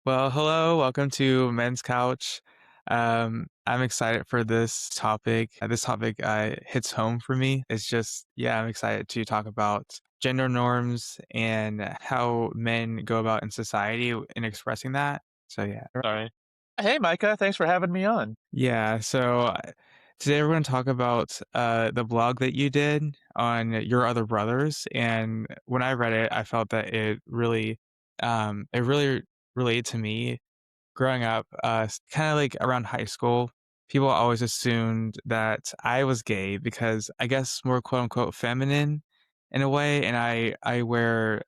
Well, hello, welcome to Men's Couch. I'm excited for this topic. This topic hits home for me. It's just, yeah, I'm excited to talk about gender norms and how men go about in society in expressing that. So, yeah. Sorry. Hey, Micah, thanks for having me on. Yeah, today we're going to talk about the blog that you did on your other brothers. And when I read it, I felt that it really related to me growing up, kinda like around high school, people always assumed that I was gay because I guess more quote unquote feminine in a way, and I wear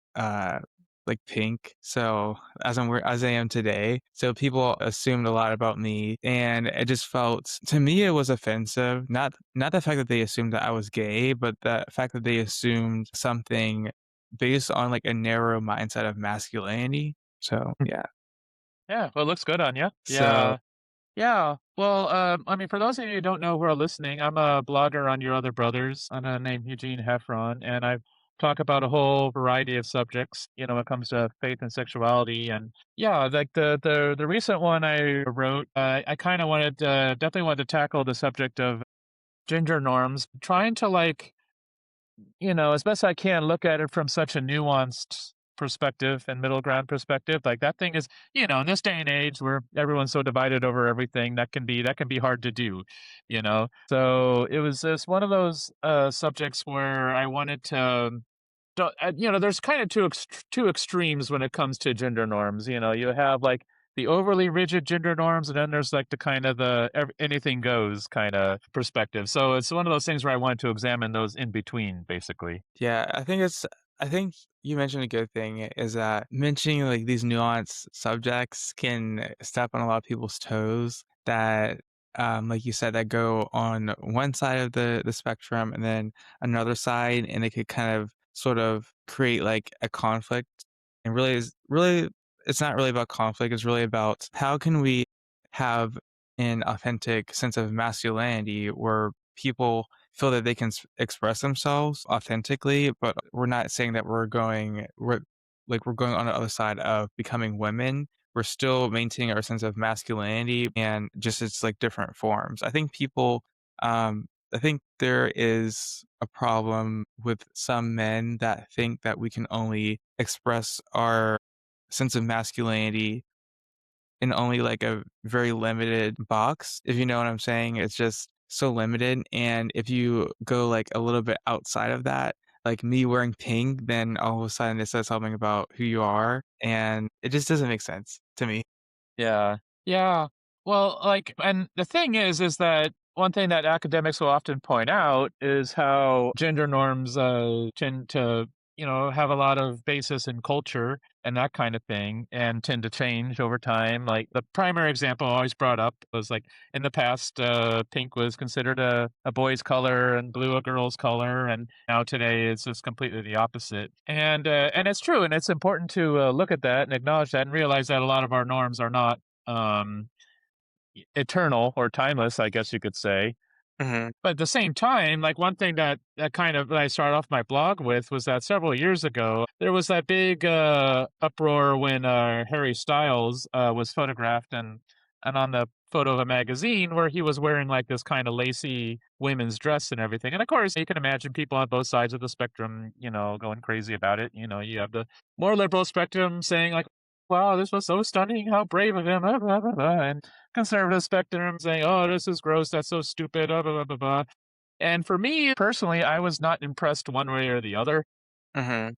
like pink, so as I am today. So people assumed a lot about me, and it just felt to me it was offensive. Not the fact that they assumed that I was gay, but the fact that they assumed something based on like a narrow mindset of masculinity. So yeah. Yeah, well, it looks good on you. So Yeah. Yeah. Well, I mean, for those of you who don't know who are listening, I'm a blogger on Your Other Brothers. I'm named Eugene Heffron, and I talk about a whole variety of subjects, when it comes to faith and sexuality. And yeah, like the recent one I wrote, I kind of definitely wanted to tackle the subject of gender norms, trying to as best I can, look at it from such a nuanced perspective and middle ground perspective. Like that thing is, in this day and age where everyone's so divided over everything, that can be hard to do. So it was just one of those subjects where I wanted to. There's kind of two extremes when it comes to gender norms. You have like the overly rigid gender norms, and then there's like the kind of anything goes kind of perspective. So it's one of those things where I wanted to examine those in between, basically. yeah, I think you mentioned a good thing is that mentioning like these nuanced subjects can step on a lot of people's toes that like you said that go on one side of the spectrum and then another side, and it could kind of sort of create like a conflict, and really it's not really about conflict, it's really about how can we have an authentic sense of masculinity where people feel that they can express themselves authentically, but we're not saying that we're going on the other side of becoming women. We're still maintaining our sense of masculinity and just its like different forms. I think there is a problem with some men that think that we can only express our sense of masculinity in only like a very limited box, if you know what I'm saying. It's just so limited. And if you go like a little bit outside of that, like me wearing pink, then all of a sudden it says something about who you are. And it just doesn't make sense to me. Yeah. Yeah. Well, and the thing is that one thing that academics will often point out is how gender norms tend to, have a lot of basis in culture and that kind of thing and tend to change over time. Like the primary example always brought up was like in the past, pink was considered a boy's color and blue a girl's color. And now today it's just completely the opposite. And it's true. And it's important to look at that and acknowledge that and realize that a lot of our norms are not um, eternal or timeless, I guess you could say. Hmm. But at the same time, like one thing that kind of that I started off my blog with was that several years ago there was that big uproar when Harry Styles was photographed and on the photo of a magazine where he was wearing like this kind of lacy women's dress and everything. And of course, you can imagine people on both sides of the spectrum, going crazy about it. You have the more liberal spectrum saying like, "Wow, this was so stunning! How brave of him!" Blah, blah, blah, blah, and conservative spectrum saying, "Oh, this is gross. That's so stupid." Blah, blah, blah, blah, blah. And for me personally, I was not impressed one way or the other Hmm.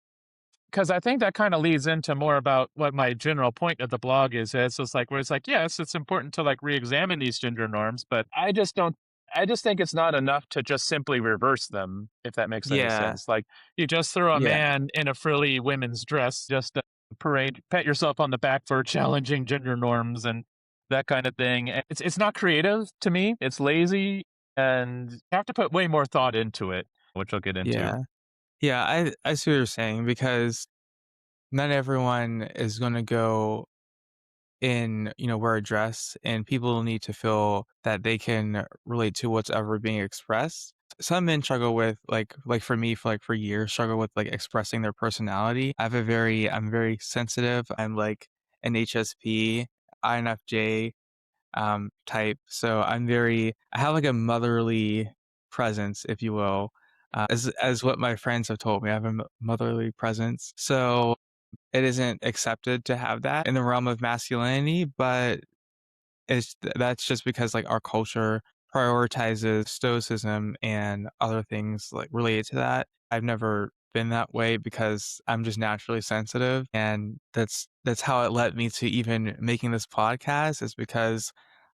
because I think that kind of leads into more about what my general point of the blog is. It's just like where it's like, yes, it's important to like re-examine these gender norms, but I just don't. I just think it's not enough to just simply reverse them, if that makes any Yeah. sense. Like you just throw a Yeah. man in a frilly women's dress, just to parade, pat yourself on the back for challenging gender norms and that kind of thing. And it's not creative to me. It's lazy, and you have to put way more thought into it, which I'll get into. Yeah. Yeah. I see what you're saying because not everyone is going to go in, wear a dress, and people need to feel that they can relate to what's ever being expressed. Some men struggle with like for me for years struggle with like expressing their personality. I'm very sensitive. I'm like an HSP, INFJ type. So I have like a motherly presence, if you will, as what my friends have told me. I have a motherly presence. So it isn't accepted to have that in the realm of masculinity, but that's just because like our culture prioritizes stoicism and other things like related to that. I've never been that way because I'm just naturally sensitive, and that's how it led me to even making this podcast, is because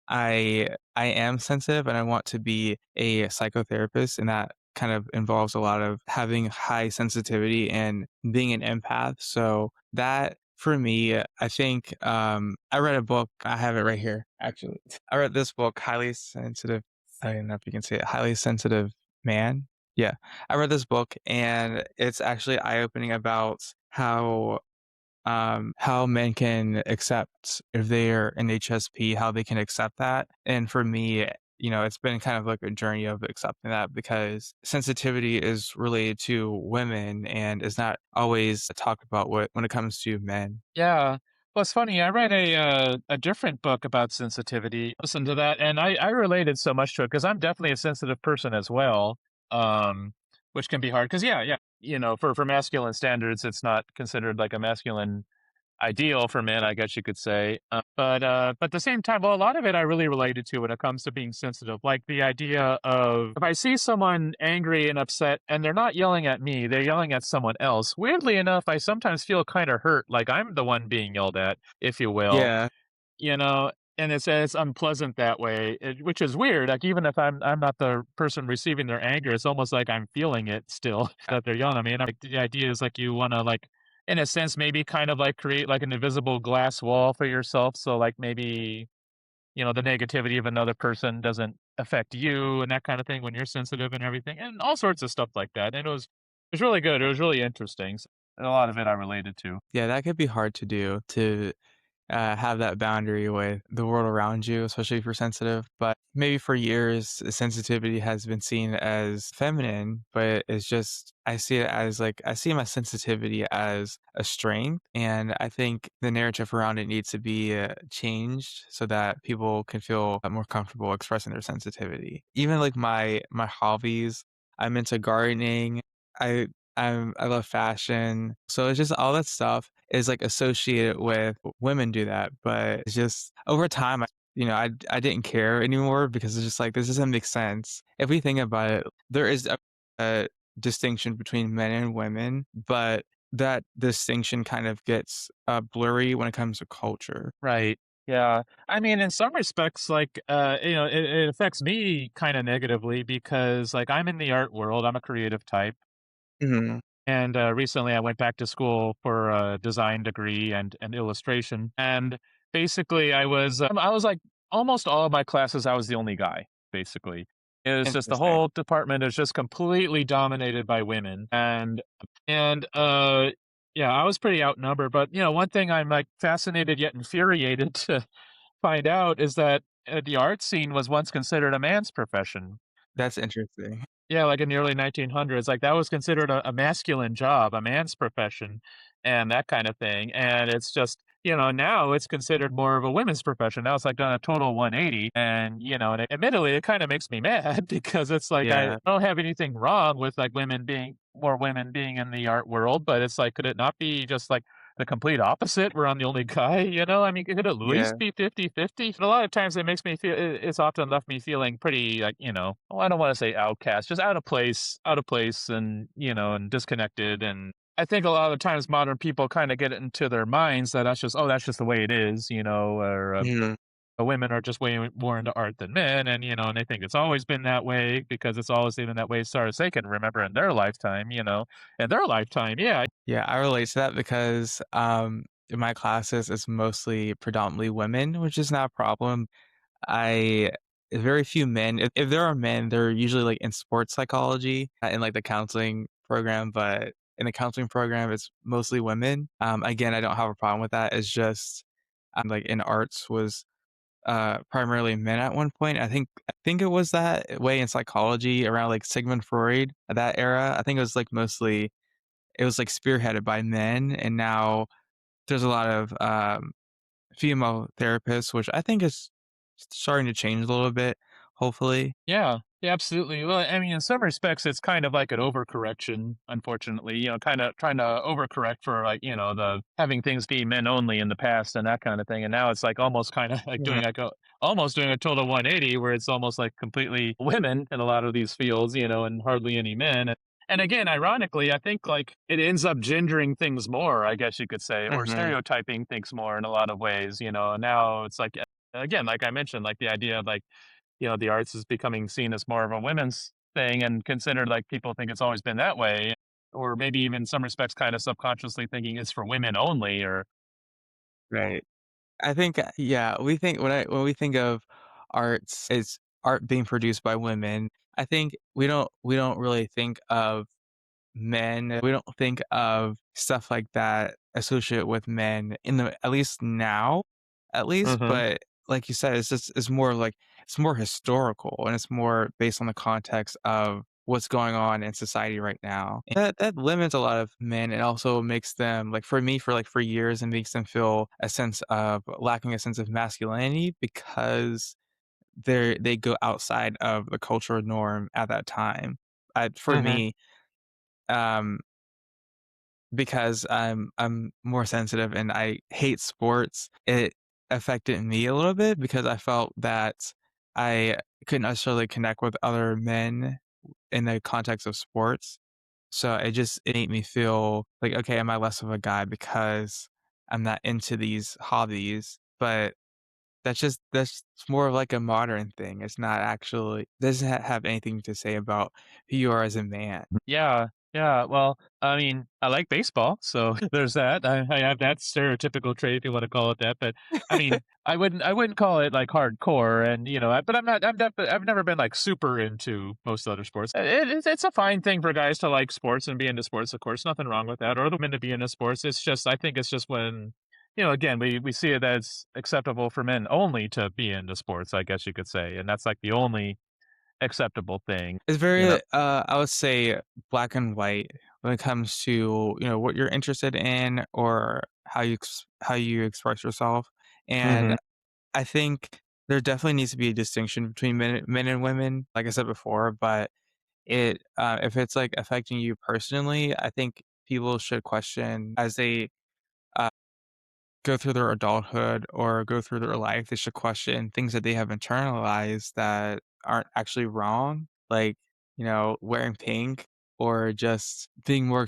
I am sensitive and I want to be a psychotherapist, and that kind of involves a lot of having high sensitivity and being an empath. So that for me, I think I read a book. I have it right here, actually. I read this book, Highly Sensitive. I don't know if you can say it, Highly Sensitive Man. Yeah, I read this book, and it's actually eye opening about how men can accept if they're an HSP, how they can accept that. And for me, it's been kind of like a journey of accepting that, because sensitivity is related to women and is not always talked about when it comes to men. Yeah. Well, it's funny. I read a different book about sensitivity. Listen to that, and I related so much to it because I'm definitely a sensitive person as well. Um, which can be hard because yeah, for masculine standards, it's not considered like a masculine ideal for men, I guess you could say. But at the same time, well, a lot of it I really related to when it comes to being sensitive. Like the idea of if I see someone angry and upset and they're not yelling at me, they're yelling at someone else. Weirdly enough, I sometimes feel kind of hurt, like I'm the one being yelled at, if you will. Yeah, You know, and it's unpleasant that way, which is weird. Like even if I'm not the person receiving their anger, it's almost like I'm feeling it still that they're yelling at me. And like the idea is like you want to like, in a sense, maybe kind of like create like an invisible glass wall for yourself. So like maybe the negativity of another person doesn't affect you and that kind of thing when you're sensitive and everything, and all sorts of stuff like that. And it was really good. It was really interesting. And a lot of it I related to. yeah, that could be hard to do, to have that boundary with the world around you, especially if you're sensitive. But maybe for years, sensitivity has been seen as feminine, but it's just, I see my sensitivity as a strength. And I think the narrative around it needs to be changed so that people can feel more comfortable expressing their sensitivity. Even like my hobbies, I'm into gardening. I I love fashion. So it's just all that stuff is like associated with women do that. But it's just over time, I didn't care anymore, because it's just like, this doesn't make sense. If we think about it, there is a distinction between men and women, but that distinction kind of gets blurry when it comes to culture. Right. Yeah. I mean, in some respects, like, it affects me kind of negatively because, like, I'm in the art world. I'm a creative type. Hmm. And recently I went back to school for a design degree and illustration. And basically, I was like, almost all of my classes, I was the only guy, basically. It was just the Interesting. whole department is just completely dominated by women. And yeah, I was pretty outnumbered. But, one thing I'm like fascinated yet infuriated to find out is that the art scene was once considered a man's profession. That's interesting. Yeah, like in the early 1900s, like that was considered a masculine job, a man's profession, and that kind of thing. And it's just, now it's considered more of a women's profession. Now it's like done a total 180. And, and admittedly, it kind of makes me mad because it's like I Yeah. don't have anything wrong with like more women being in the art world, but it's like, could it not be just like the complete opposite where I'm the only guy, I mean, could it at Yeah. least be 50-50? And a lot of times it makes me feel it's often left me feeling pretty like, well, I don't want to say outcast, just out of place and, and disconnected. And I think a lot of times modern people kind of get it into their minds that that's just the way it is, or Mhm. women are just way more into art than men, and and they think it's always been that way because it's always been that way as far as they can remember in their lifetime, yeah. Yeah, I relate to that because, in my classes, it's mostly predominantly women, which is not a problem. I Very few men. If there are men, they're usually like in sports psychology, in like the counseling program, but in the counseling program, it's mostly women. Again, I don't have a problem with that. It's just, like in arts was primarily men at one point. I think it was that way in psychology around like Sigmund Freud, that era. I think it was like mostly, it was like spearheaded by men, and now there's a lot of female therapists, which I think is starting to change a little bit, hopefully. Yeah, yeah, absolutely. Well, I mean, in some respects, it's kind of like an overcorrection, unfortunately, kind of trying to overcorrect for like, the having things be men only in the past and that kind of thing. And now it's like almost kind of like Mhm. almost doing a total 180 where it's almost like completely women in a lot of these fields, and hardly any men. And again, ironically, I think like it ends up gendering things more, I guess you could say, or Mhm. stereotyping things more in a lot of ways, Now it's like, again, like I mentioned, like the idea of like, the arts is becoming seen as more of a women's thing and considered like people think it's always been that way, or maybe even in some respects kind of subconsciously thinking it's for women only or Right. I think, yeah, when we think of arts, it's art being produced by women. I think we don't really think of men. We don't think of stuff like that associated with men in the at least now, at least. Mhm, But like you said, it's more like it's more historical and it's more based on the context of what's going on in society right now. And that limits a lot of men and also makes them like for me for years and makes them feel a sense of lacking a sense of masculinity because they go outside of the cultural norm at that time. For mhm. me, um, because I'm more sensitive and I hate sports, it affected me a little bit because I felt that I couldn't necessarily connect with other men in the context of sports. So it made me feel like, okay, am I less of a guy because I'm not into these hobbies? But that's more of like a modern thing. It's not actually doesn't have anything to say about who you are as a man. Yeah, yeah. Well, I mean, I like baseball, so there's that. I have that stereotypical trait, if you want to call it that. But I mean, I wouldn't call it like hardcore, and but I'm not. I'm definitely. I've never been like super into most other sports. It's a fine thing for guys to like sports and be into sports, of course, nothing wrong with that, or the men to be into sports. It's just, I think it's just when. Again, we see it as acceptable for men only to be into sports, I guess you could say, and that's like the only acceptable thing, It's you know. very, I would say black and white when it comes to, what you're interested in or how you express yourself, and Mhm. I think there definitely needs to be a distinction between men and women, like I said before, but if it's, like, affecting you personally, I think people should question as they, uh go through their adulthood or go through their life, they should question things that they have internalized that aren't actually wrong, like, wearing pink or just being more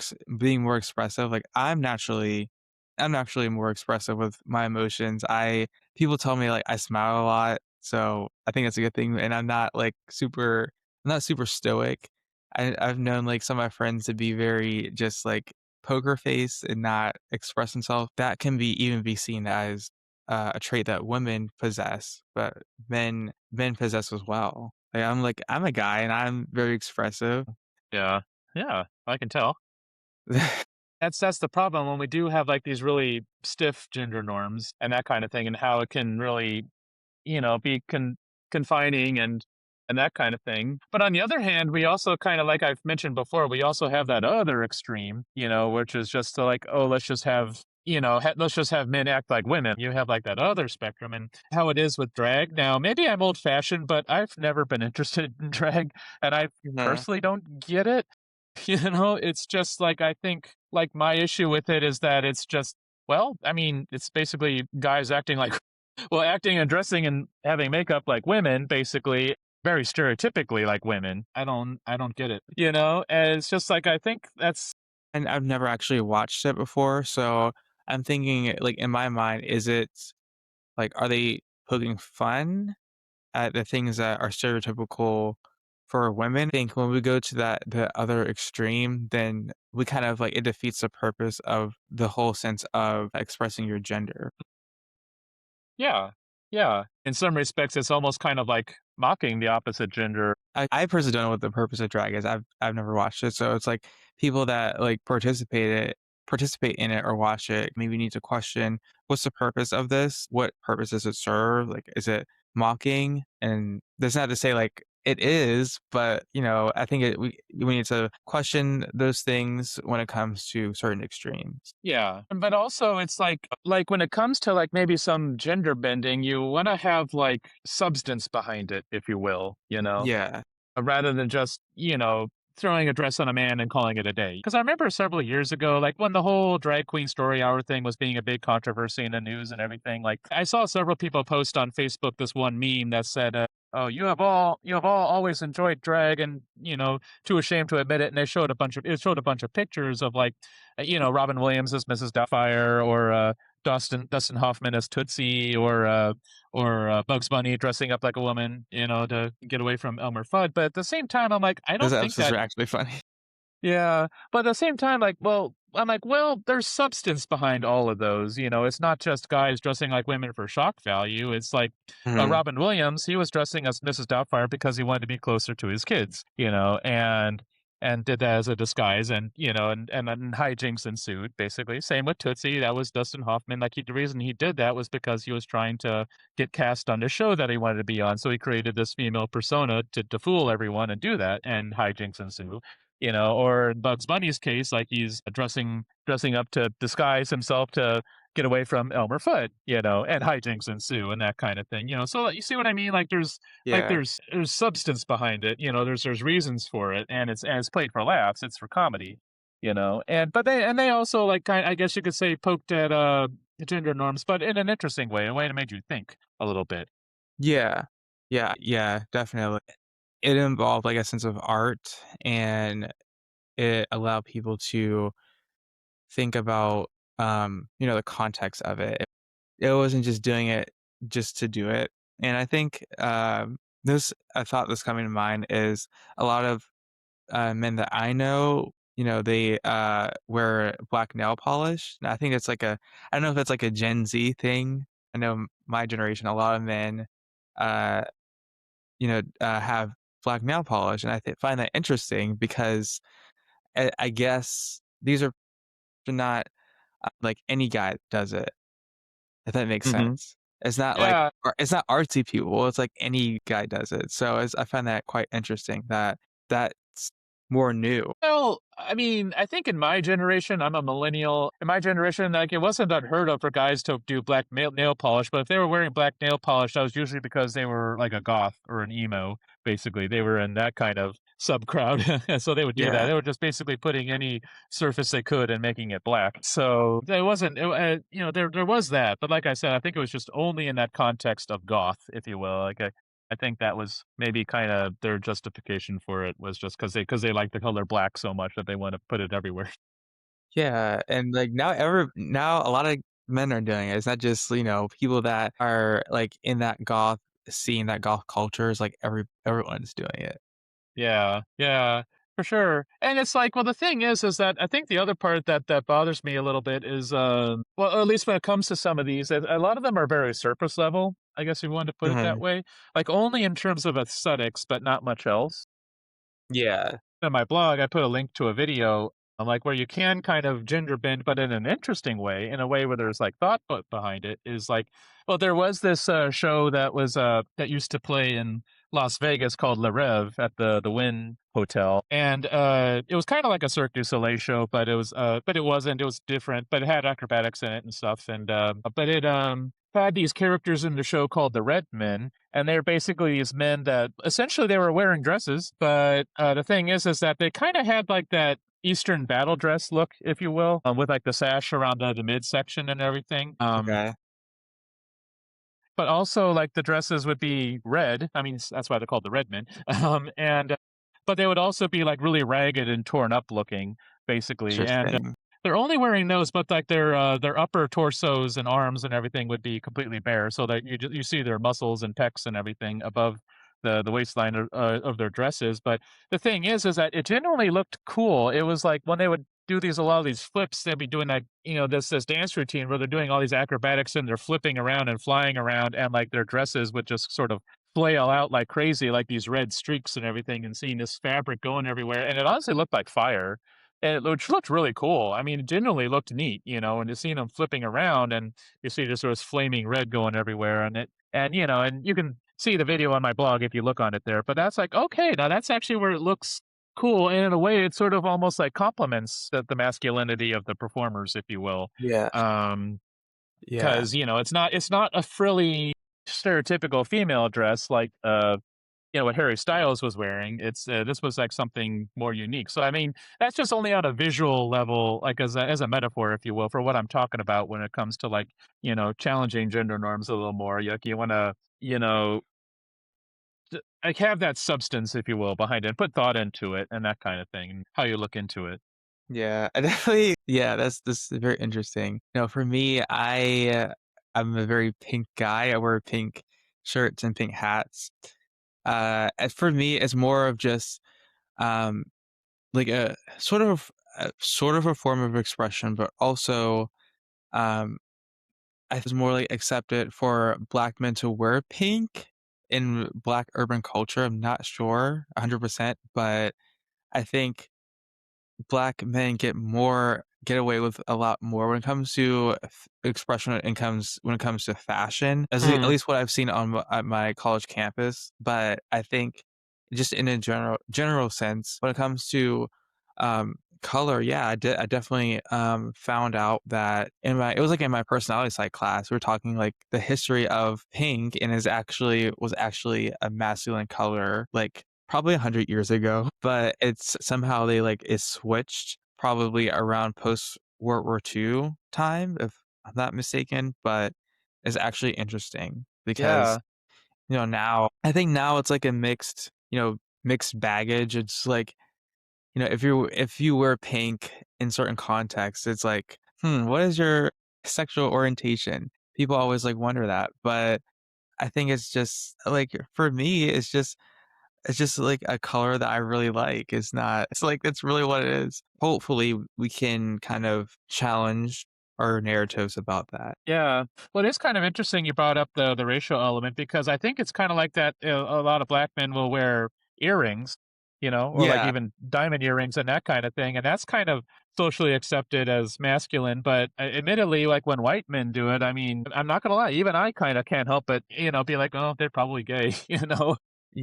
expressive. Like I'm naturally more expressive with my emotions. I People tell me like I smile a lot, so I think that's a good thing. And I'm not super stoic. I've known like some of my friends to be very just like poker face and not express themselves, that can be seen as, a trait that women possess, but men possess as well. I'm a guy and I'm very expressive. Yeah. Yeah, I can tell. That's the problem when we do have, like, these really stiff gender norms and that kind of thing, and how it can really, be confining and that kind of thing. But on the other hand, we also kinda like I've mentioned before, we also have that other extreme, which is just to like, "Oh, let's just have" let's just have men act like women. You have, like, that other spectrum and how it is with drag. Now, maybe I'm old-fashioned, but I've never been interested in drag, and I Mhm. personally don't get it. It's just like I think like my issue with it is that it's just well, I mean, it's basically guys acting like well, acting and dressing and having makeup like women, basically very stereotypically like women. I don't get it. And it's just like I think that's And I've never actually watched it before, so I'm thinking, like, in my mind, is it like, are they poking fun at the things that are stereotypical for women? I think when we go to the other extreme, then we kind of like it defeats the purpose of the whole sense of expressing your gender. yeah. Yeah. In some respects it's almost kind of like mocking the opposite gender. I personally don't know what the purpose of drag is. I've never watched it, so it's like people that like participate in it or watch it maybe need to question what's the purpose of this? What purpose does it serve? Like, is it mocking? And that's not to say like it is, but, I think we need to question those things when it comes to certain extremes. Yeah, but also it's like when it comes to like maybe some gender bending, you want to have like substance behind it, if you will, Yeah. rather than just, throwing a dress on a man and calling it a day. Because I remember several years ago, like when the whole drag queen story hour thing was being a big controversy in the news and everything, like I saw several people post on Facebook this one meme that said, "Oh, you have all always enjoyed drag and too ashamed to admit it." And it showed a bunch of pictures of like, Robin Williams as Mrs. Doubtfire or Dustin Hoffman as Tootsie or Bugs Bunny dressing up like a woman, to get away from Elmer Fudd. But at the same time, I'm like, I Those don't think episodes that. are actually funny. Yeah, but at the same time, like, well, I'm like, well, there's substance behind all of those. It's not just guys dressing like women for shock value. It's like Mhm. Robin Williams, he was dressing as Mrs. Doubtfire because he wanted to be closer to his kids, and did that as a disguise, and then hijinks ensued. Basically, same with Tootsie. That was Dustin Hoffman. Like the reason he did that was because he was trying to get cast on the show that he wanted to be on, so he created this female persona to fool everyone and do that, and hijinks ensue. Or in Bugs Bunny's case, like he's dressing up to disguise himself to get away from Elmer Fudd, and hijinks ensue and that kind of thing. So you see what I mean? Like Yeah. there's substance behind it. There's reasons for it, and it's played for laughs. It's for comedy. And they also like I guess you could say poked at gender norms, but in an interesting way, a way that made you think a little bit. Yeah. Yeah, definitely. It involved, like, a sense of art, and it allowed people to think about, the context of it. It wasn't just doing it just to do it, and I think, this a thought that's coming to mind is a lot of, men that I know, they, wear black nail polish, and I think it's like I don't know if it's like a Gen Z thing. I know my generation, a lot of men, uh, have black nail polish, and find that interesting because I guess these are not, like, any guy does it, if that makes Hmm. sense. It's not like Yeah, it's not artsy people, it's like any guy does it. So, I find that quite interesting that that's more new. well, I mean, I think in my generation, I'm a millennial. In my generation, like it wasn't unheard of for guys to do black nail polish, but if they were wearing black nail polish, that was usually because they were like a goth or an emo. Basically, they were in that kind of sub crowd, and so they would do that. Yeah. They were just basically putting any surface they could and making it black. So there wasn't, there was that, but like I said, I think it was just only in that context of goth, if you will. Like I think that was maybe kinda their justification for it was just because they like the color black so much that they wanna put it everywhere. Yeah, and, like, now a lot of men are doing it. It's not just, people that are, like, in that goth scene, that goth culture. It's like everyone's doing it. Yeah, yeah, for sure, and it's like well, the thing is that I think the other part that bothers me a little bit is, well, at least when it comes to some of these, a lot of them are very surface level, I guess if you wanted to put it that Mhm. way, like, only in terms of aesthetics, but not much else. Yeah. In my blog, I put a link to a video, like where you can kind of gender bend, but in an interesting way, in a way where there's like thought put behind it. Is like, well, there was this show that used to play in Las Vegas called Le Rev at the Wynn Hotel, and it was kind of like a Cirque du Soleil show, but it wasn't. It was different, but it had acrobatics in it and stuff, and but it had these characters in the show called the Red Men, and they're basically these men that essentially they were wearing dresses, but the thing is that they kind of had like that Eastern battle dress look, if you will, with like the sash around the midsection and everything. Okay. But also like the dresses would be red. I mean, that's why they're called the Red Men. And but they would also be like really ragged and torn up looking, basically. And Interesting. they're only wearing those, but like their upper torsos and arms and everything would be completely bare, so that you see their muscles and pecs and everything above the waistline of their dresses. But the thing is that it generally looked cool. It was like when they would do a lot of these flips, they'd be doing like this dance routine where they're doing all these acrobatics and they're flipping around and flying around, and like their dresses would just sort of flail out like crazy, like these red streaks and everything, and seeing this fabric going everywhere, and it honestly looked like fire and which looked really cool. I mean, it generally looked neat, and just seeing them flipping around and you see just sort of flaming red going everywhere and and you can see the video on my blog if you look on it there, but that's like, okay, now that's actually where it looks cool, and in a way, it sort of almost, like, complements the masculinity of the performers, if you will. Yeah. Um, Yeah. 'Cause, it's not a frilly, stereotypical female dress like, what Harry Styles was wearing. This was, like, something more unique. So, I mean, that's just only on a visual level, like, as a metaphor, if you will, for what I'm talking about when it comes to, like, challenging gender norms a little more. Like, you wanna, you know, like, have that substance, if you will, behind it, put thought into it and that kind of thing, and how you look into it. Yeah, I definitely yeah, that's this is very interesting. For me, I'm a very pink guy. I wear pink shirts and pink hats. As for me, it's more of just um like a form of expression, but also um I think it's more like accepted for black men to wear pink in black urban culture. I'm not sure 100%, but I think black men get away with a lot more when it comes to expression and comes when it comes to fashion, at Mm. least what I've seen at my college campus. But I think just in a general sense, when it comes to color, yeah, I definitely found out that it was like in my personality psych class, we were talking like the history of pink and was actually a masculine color, like probably 100 years ago, but it's somehow it switched probably around post World War II time, if I'm not mistaken, but it's actually interesting because, Yeah. now I think now it's like a mixed baggage. It's like, if you wear pink in certain contexts, it's like, what is your sexual orientation? People always like wonder that, but I think it's just like for me, it's just like a color that I really like. It's like that's really what it is. Hopefully, we can kind of challenge our narratives about that. Yeah. Well, it's kind of interesting you brought up the racial element because I think it's kind of like that. A lot of black men will wear earrings, or like Yeah, even diamond earrings and that kind of thing, and that's kind of socially accepted as masculine. But admittedly, like when white men do it, I mean, I'm not gonna lie, even I kind of can't help but be like, oh, they're probably gay,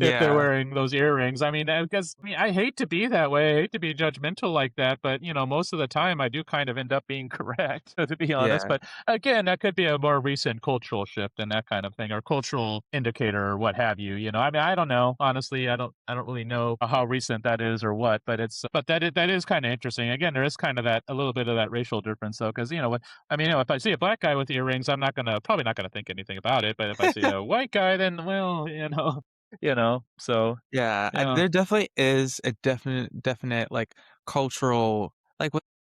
if they're yeah, wearing those earrings. I mean, because I mean, I hate to be that way. I hate to be judgmental like that, but most of the time I do kind of end up being correct, to be honest. yeah, But again, that could be a more recent cultural shift and that kind of thing, or cultural indicator or what have you. I mean, I don't know. Honestly, I don't really know how recent that is or what, but that is kind of interesting. Again, there is kind of that a little bit of that racial difference though, because I mean, if I see a black guy with earrings, I'm not gonna probably not gonna think anything about it. But if I see a white guy, then well, so yeah. yeah. There definitely is a definite like cultural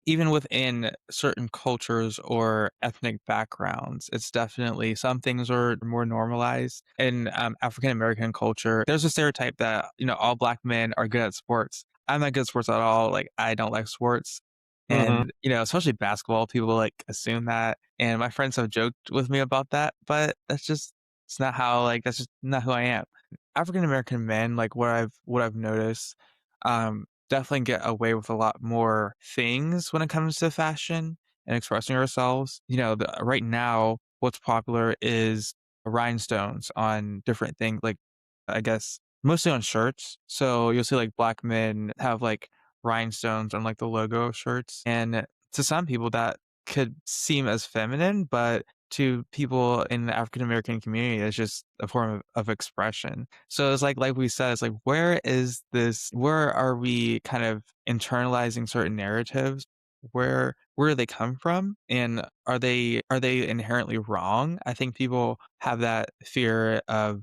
even within certain cultures or ethnic backgrounds. It's definitely some things are more normalized in African American culture. There's a stereotype that all black men are good at sports. I'm not good at sports at all. Like I don't like sports. Mhm. And, especially basketball, people like assume that. And my friends have joked with me about that, but it's not how that's just not who I am. African American men, like what I've noticed, definitely get away with a lot more things when it comes to fashion and expressing ourselves. Right now, what's popular is rhinestones on different things, like I guess mostly on shirts. So you'll see like black men have like rhinestones on like the logo of shirts, and to some people that could seem as feminine, but to people in the African American community, it's just a form of expression. So it's like we said, it's like where are we kind of internalizing certain narratives? Where do they come from? And are they inherently wrong? I think people have that fear of,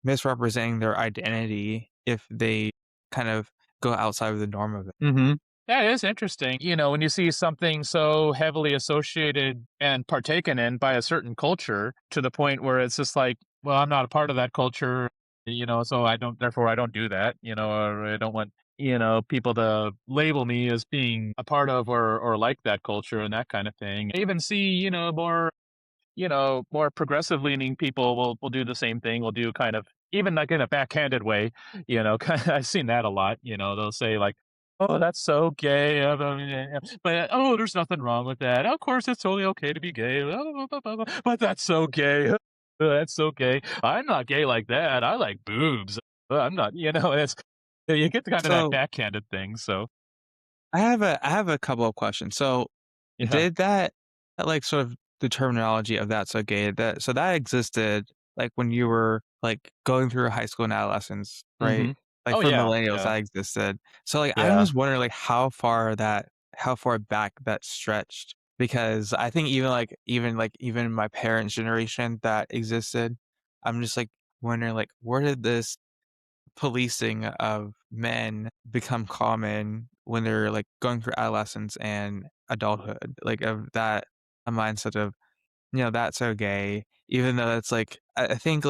misrepresenting their identity if they kind of go outside of the norm of it. Mhm. That is interesting. When you see something so heavily associated and partaken in by a certain culture to the point where it's just like, well, I'm not a part of that culture, so therefore I don't do that, or I don't want, people to label me as being a part of or like that culture and that kind of thing. I even see, more progressive leaning people will do the same thing. Will do kind of even like in a backhanded way, kind of, I've seen that a lot. They'll say like, "Oh, that's so gay," but oh, there's nothing wrong with that. Of course, it's totally okay to be gay, but that's so gay. That's so gay. I'm not gay like that. I like boobs. I'm not, it's you get kind of that So backhanded thing. So I have a couple of questions. So yeah. did that, like, sort of the terminology of that so gay, that existed, like, when you were, like, going through high school and adolescence, right? Hmm. Like, Oh for yeah, millennials, yeah, that existed. So, like, I'm yeah. just wondering, like, how far back that stretched, because I think even my parents' generation that existed, I'm just, like, wondering, like, where did this policing of men become common when they're, like, going through adolescence and adulthood, like, of that a mindset of, that's so gay, even though it's, like, I think,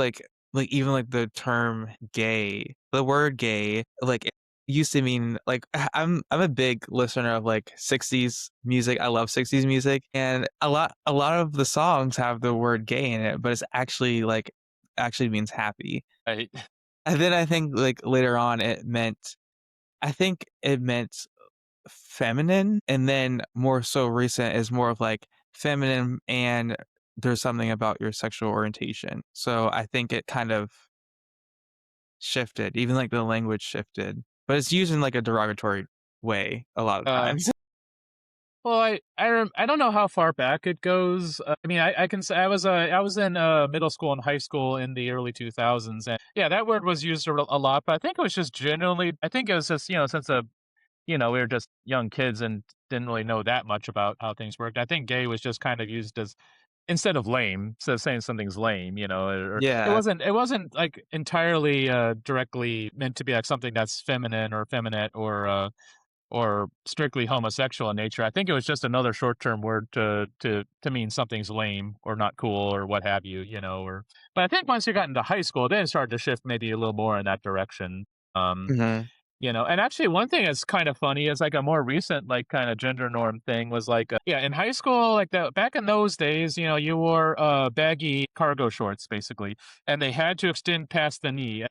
even, like, the term gay, the word gay, like, it used to mean, like, I'm a big listener of, like, '60s music. I love '60s music, and a lot of the songs have the word gay in it, but it's actually, like, actually means happy. Right. And then I think, like, later on I think it meant feminine, and then more so recent is more of, like, feminine and there's something about your sexual orientation. So I think it kind of shifted, even, like, the language shifted, but it's used in, like, a derogatory way a lot of Uh, times. well, I don't know how far back it goes. I mean, I can say I was in middle school and high school in the early 2000s, and yeah, that word was used a lot. But I think it was just generally. I think it was just since we were just young kids and didn't really know that much about how things worked. I think gay was just kind of used as instead of lame, so saying something's lame, or Yeah. it wasn't like entirely directly meant to be like something that's feminine or feminine or strictly homosexual in nature. I think it was just another short-term word to mean something's lame or not cool or what have you, or but I think once you got into high school, then it started to shift maybe a little more in that direction. Um, Mhm. and actually one thing that's kind of funny is like a more recent like kind of gender norm thing was like yeah, in high school like that back in those days, you wore baggy cargo shorts basically, and they had to extend past the knee.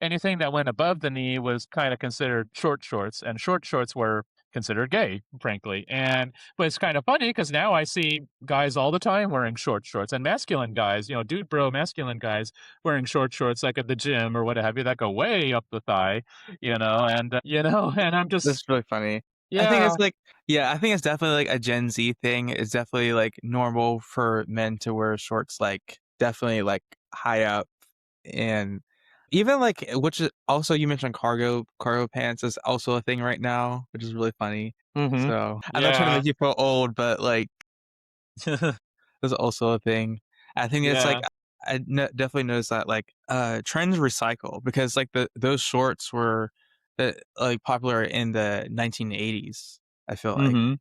Anything that went above the knee was kind of considered short shorts, and short shorts were considered gay, frankly. And but it's kind of funny because now I see guys all the time wearing short shorts, and masculine guys, dude bro masculine guys wearing short shorts like at the gym or what have you that go way up the thigh, and I'm That's just really funny. I think yeah. it's like yeah, I think it's definitely, like, a Gen Z thing. It's definitely, like, normal for men to wear shorts, like, definitely, like, high up. And even, like, which is also you mentioned cargo pants is also a thing right now, which is really funny. Mhm. So, I'm not trying to Yeah. make you feel old, but, like, there's also a thing. I think it's, like, Yeah. definitely noticed that, like, trends recycle because, like, those shorts were, like, popular in the 1980s, I feel like. Mhm.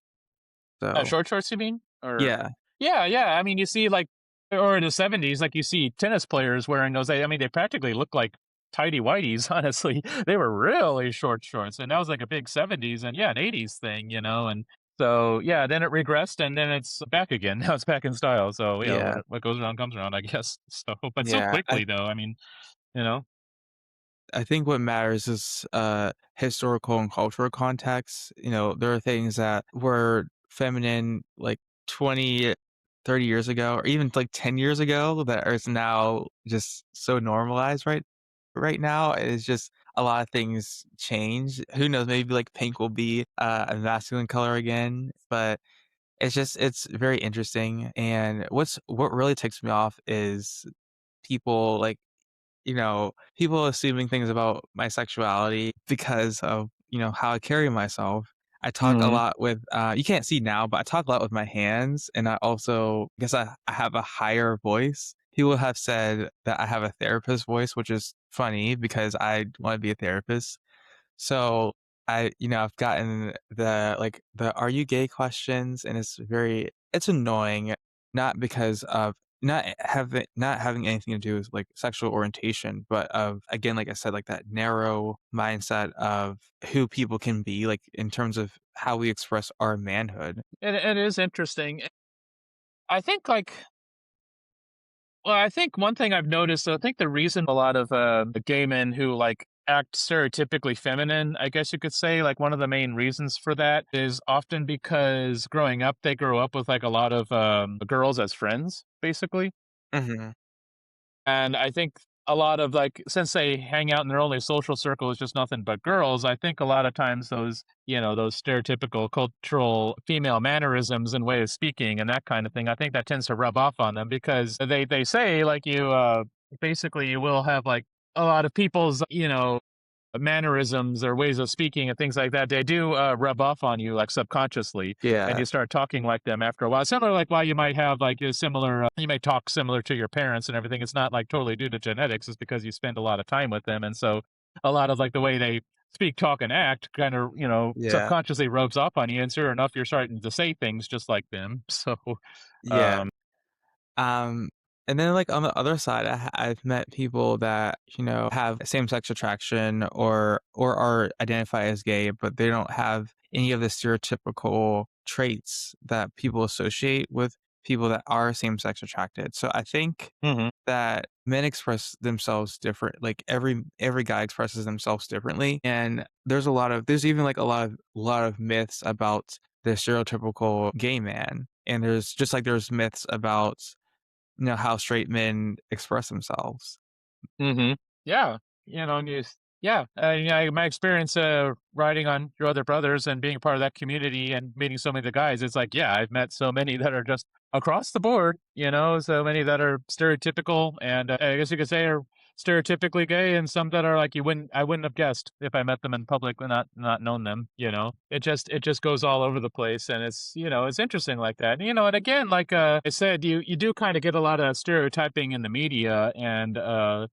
So, Short shorts, you mean? Or yeah. yeah, yeah. I mean, you see, like, or in the '70s, like you see tennis players wearing those. I mean, they practically look like tidy whities. Honestly, they were really short shorts, and that was like a big '70s and yeah, an '80s thing, And so yeah, then it regressed, and then it's back again. Now it's back in style. So yeah, Yeah. what goes around comes around, I guess. So, but so Yeah. quickly though. I mean, you know. I think what matters is historical and cultural context. There are things that were feminine like 20, 30 years ago, or even like 10 years ago that is now just so normalized right now. It's just a lot of things change. Who knows? Maybe like pink will be a masculine color again, but it's very interesting. And what really ticks me off is people like people assuming things about my sexuality because of, how I carry myself. I talk a Mhm. lot with, you can't see now, but I talk a lot with my hands. And I also guess I have a higher voice. People have said that I have a therapist voice, which is funny because I want to be a therapist. So I've gotten the "Are you gay?" questions, and it's annoying, not because of not having anything to do with like sexual orientation, but of again, like I said, like that narrow mindset of who people can be, like in terms of how we express our manhood. It is interesting. I think like Well, I think one thing I've noticed, I think the reason a lot of the gay men who like act stereotypically feminine, I guess you could say, like one of the main reasons for that is often because growing up, they grow up with like a lot of girls as friends, basically. Mhm. And I think a lot of like, since they hang out in their only social circle is just nothing but girls, I think a lot of times those, those stereotypical cultural female mannerisms and way of speaking and that kind of thing, I think that tends to rub off on them because they say like basically you will have like a lot of people's, mannerisms or ways of speaking and things like that, they do rub off on you like subconsciously, and Yeah. you start talking like them after a while. Similar like why you might have like a similar, you may talk similar to your parents and everything. It's not like totally due to genetics. It's because you spend a lot of time with them, and so a lot of like the way they speak, talk, and act kind of Yeah. subconsciously rubs off on you. And sure enough, you're starting to say things just like them. So, Yeah. um, Um, and then like on the other side, I've met people that, have same-sex attraction or are identify as gay, but they don't have any of the stereotypical traits that people associate with people that are same-sex attracted. So I think mhm. that men express themselves different. Like every guy expresses themselves differently, and there's even like a lot of myths about the stereotypical gay man, and there's myths about how straight men express themselves. Mhm. Yeah, and yeah, my experience, riding on your other brothers and being part of that community and meeting so many of the guys, it's like, yeah, I've met so many that are just across the board, so many that are stereotypical and, I guess you could say are stereotypically gay and some that are like I wouldn't have guessed if I met them in public and not known them, you know? It just goes all over the place and it's interesting like that. And again, like, I said, you do kinda get a lot of stereotyping in the media and, well,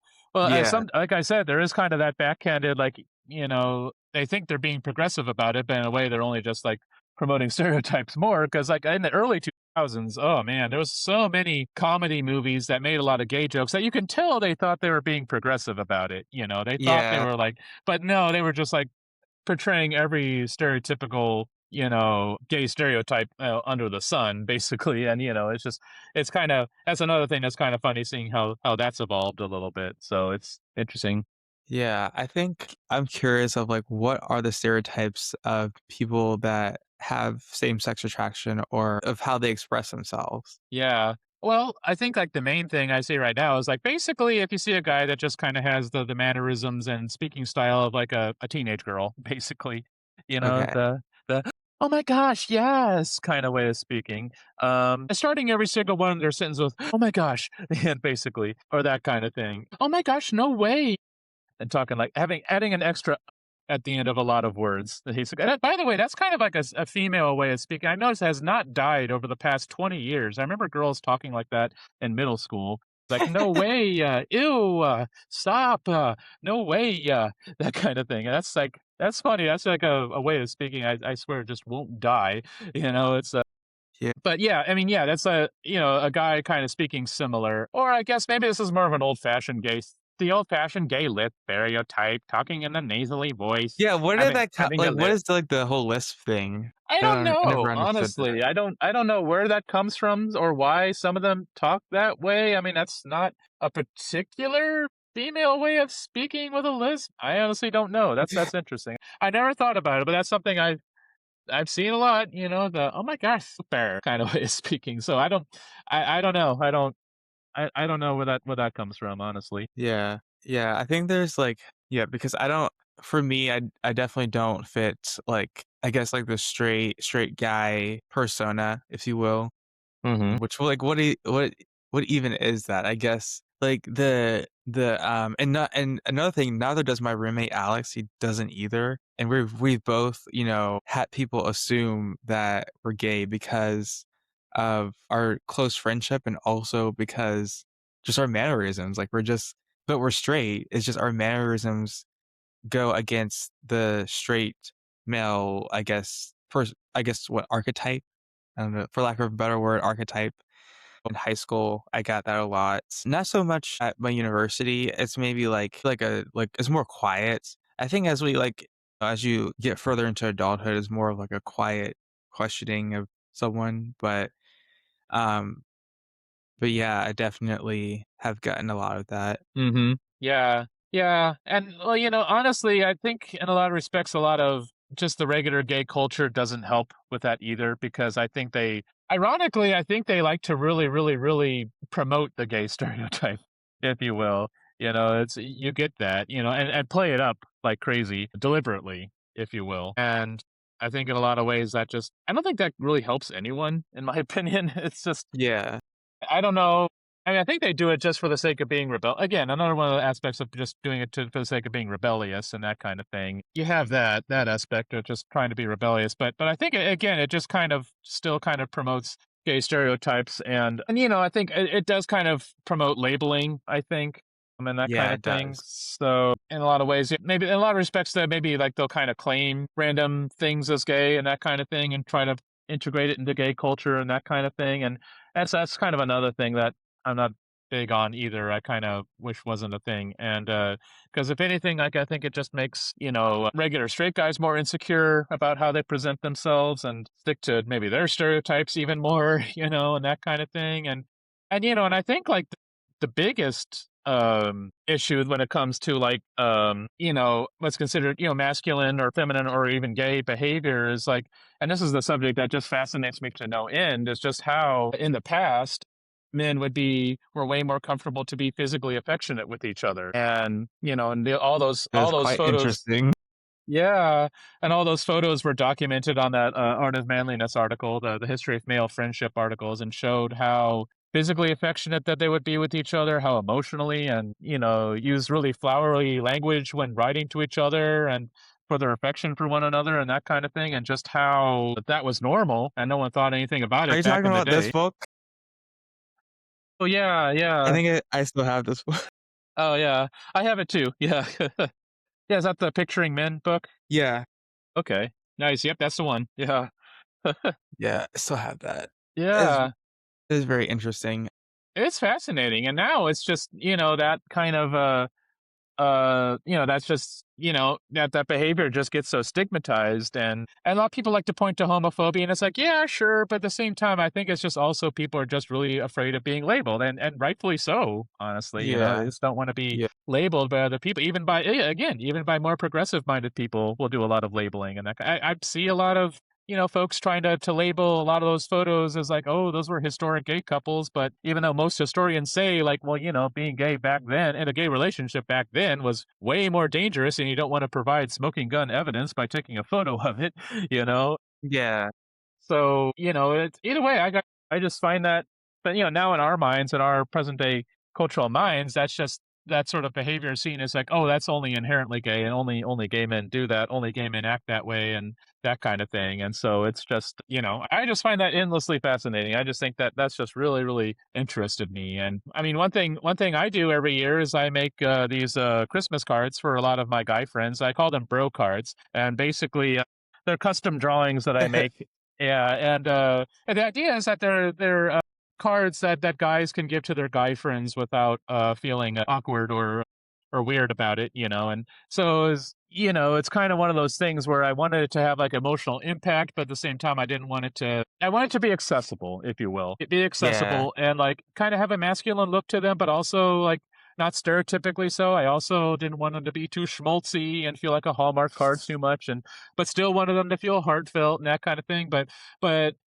Yeah, some like I said, there is kind of that backhanded, like, they think they're being progressive about it, but in a way, they're only just like promoting stereotypes more. Because, like, in the early 2000s, oh man, there was so many comedy movies that made a lot of gay jokes that you can tell they thought they were being progressive about it. They thought they yeah, were like, but no, they were just like portraying every stereotypical, gay stereotype under the sun, basically. And it's kind of that's another thing that's kind of funny seeing how that's evolved a little bit. So it's interesting. yeah. I think I'm curious of like what are the stereotypes of people that have same-sex attraction or of how they express themselves. Yeah. Well, I think like the main thing I see right now is like basically if you see a guy that just kind of has the mannerisms and speaking style of like a teenage girl, basically, Okay. the oh my gosh, yes kind of way of speaking. Starting every single one of their sentence with oh my gosh, and basically, or that kind of thing. Oh my gosh, no way. And talking like adding an extra at the end of a lot of words that he's and by the way, that's kind of like a female way of speaking. I noticed has not died over the past 20 years. I remember girls talking like that in middle school. Like, no way, ew, stop, no way, that kind of thing. And that's funny. That's like a way of speaking. I swear it just won't die. It's Yeah. but yeah, I mean, yeah, that's a guy kind of speaking similar. Or I guess maybe this is more of an the old-fashioned gay lip stereotype, talking in a nasally voice, Yeah, what did having that co having a like, what lip. is, like, the whole lisp thing? I don't I know, never understood that. honestly. I don't know where that comes from or why some of them talk that way. I mean, that's not a particular female way of speaking with a lisp. I honestly don't know. That's interesting. I never thought about it, but that's something I've seen a lot, the "Oh my gosh, super" kind of way of speaking. So I don't know. I don't know where that comes from, honestly. Yeah. Yeah, I think there's, like yeah, because I don't for me, I definitely don't fit, like, I guess, like, the straight guy persona, if you will. Mhm. Which like what even is that? I guess like and another thing, neither does my roommate Alex. He doesn't either. And we've both, had people assume that we're gay because of our close friendship and also because just our mannerisms. Like but we're straight. It's just our mannerisms go against the straight male, I guess what archetype? I don't know, for lack of a better word, archetype. In high school, I got that a lot. Not so much at my university. It's maybe like it's more quiet. I think as you get further into adulthood, it's more of like a quiet questioning of someone. Um, but yeah, I definitely have gotten a lot of that. Mhm. Yeah. Yeah, and, well, honestly, I think in a lot of respects, a lot of just the regular gay culture doesn't help with that either because I think they like to really, really, really promote the gay stereotype. if you will. You know, it's you get that, you know, and play it up like crazy deliberately, if you will. And I think in a lot of ways that just I don't think that really helps anyone, in my opinion. It's just Yeah, I don't know. I mean, I think they do it just for the sake of being again, another one of the aspects of just doing it for the sake of being rebellious and that kind of thing. You have that aspect of just trying to be rebellious, but I think again, it just kind of still kind of promotes gay stereotypes and you know, I think it does kind of promote labeling, I think, and that kind yeah, of it thing. does. So in a lot of ways, maybe in a lot of respects, that maybe like they'll kind of claim random things as gay and that kind of thing, and try to integrate it into gay culture and that kind of thing. And that's kind of another thing that I'm not big on either. I kind of wish wasn't a thing. And because if anything, like I think it just makes, you know, regular straight guys more insecure about how they present themselves and stick to maybe their stereotypes even more, you know, and that kind of thing. And you know, and I think like the biggest issue when it comes to like you know, what's considered, you know, masculine or feminine or even gay behavior is like, and this is the subject that just fascinates me to no end, is just how in the past men were way more comfortable to be physically affectionate with each other. And you know, and all That's those quite photos, interesting. yeah, and all those photos were documented on that Art of Manliness article, the History of Male Friendship articles, and showed how physically affectionate that they would be with each other, how emotionally, and you know, use really flowery language when writing to each other and for their affection for one another and that kind of thing, and just how that was normal and no one thought anything about Are it you back talking in the about this day. book? Oh yeah, I yeah. think I still have this book. Oh yeah, I have it too. Yeah, yeah. Is that the Picturing Men book? Yeah, Okay, nice. Yep, that's the one. Yeah. yeah, I still have that. It's Yeah, it's very interesting. it's fascinating, and now it's just, you know, that kind of, you know, that's just, you know, that behavior just gets so stigmatized, and a lot of people like to point to homophobia, and it's like, yeah, sure, but at the same time, I think it's just also people are just really afraid of being labeled, and rightfully so, honestly, you know, they Yeah, just don't wanna be yeah, labeled by other people, even by yeah, again, even by more progressive-minded people will do a lot of labeling, and I see a lot of, you know, folks trying to label a lot of those photos as like, "Oh, those were historic gay couples," but even though most historians say like, "Well, you know, being gay back then in a gay relationship back then was way more dangerous, and you don't wanna provide smoking gun evidence by taking a photo of it," you know? yeah, So, you know, it's either way, I just find that but, you know, now in our minds, in our present day cultural minds, that's just that sort of behavior is seen as like, "Oh, that's only inherently gay, and only gay men do that, only gay men act that way," and that kind of thing, and so it's just, you know, I just find that endlessly fascinating. I just think that that's just really, really interested me, and, I mean, one thing I do every year is I make, these, Christmas cards for a lot of my guy friends. I call them bro cards, and basically, they're custom drawings that I make. Yeah, and the idea is that they're cards that guys can give to their guy friends without, feeling awkward or weird about it, you know, and so is you know, it's kinda one of those things where I wanted it to have, like, emotional impact, but at the same time, I want it to be accessible, if you will. It be yeah, accessible and, like, kinda have a masculine look to them, but also, like, not stereotypically so. I also didn't want them to be too schmaltzy and feel like a Hallmark card too much, and but still wanted them to feel heartfelt and that kind of thing. But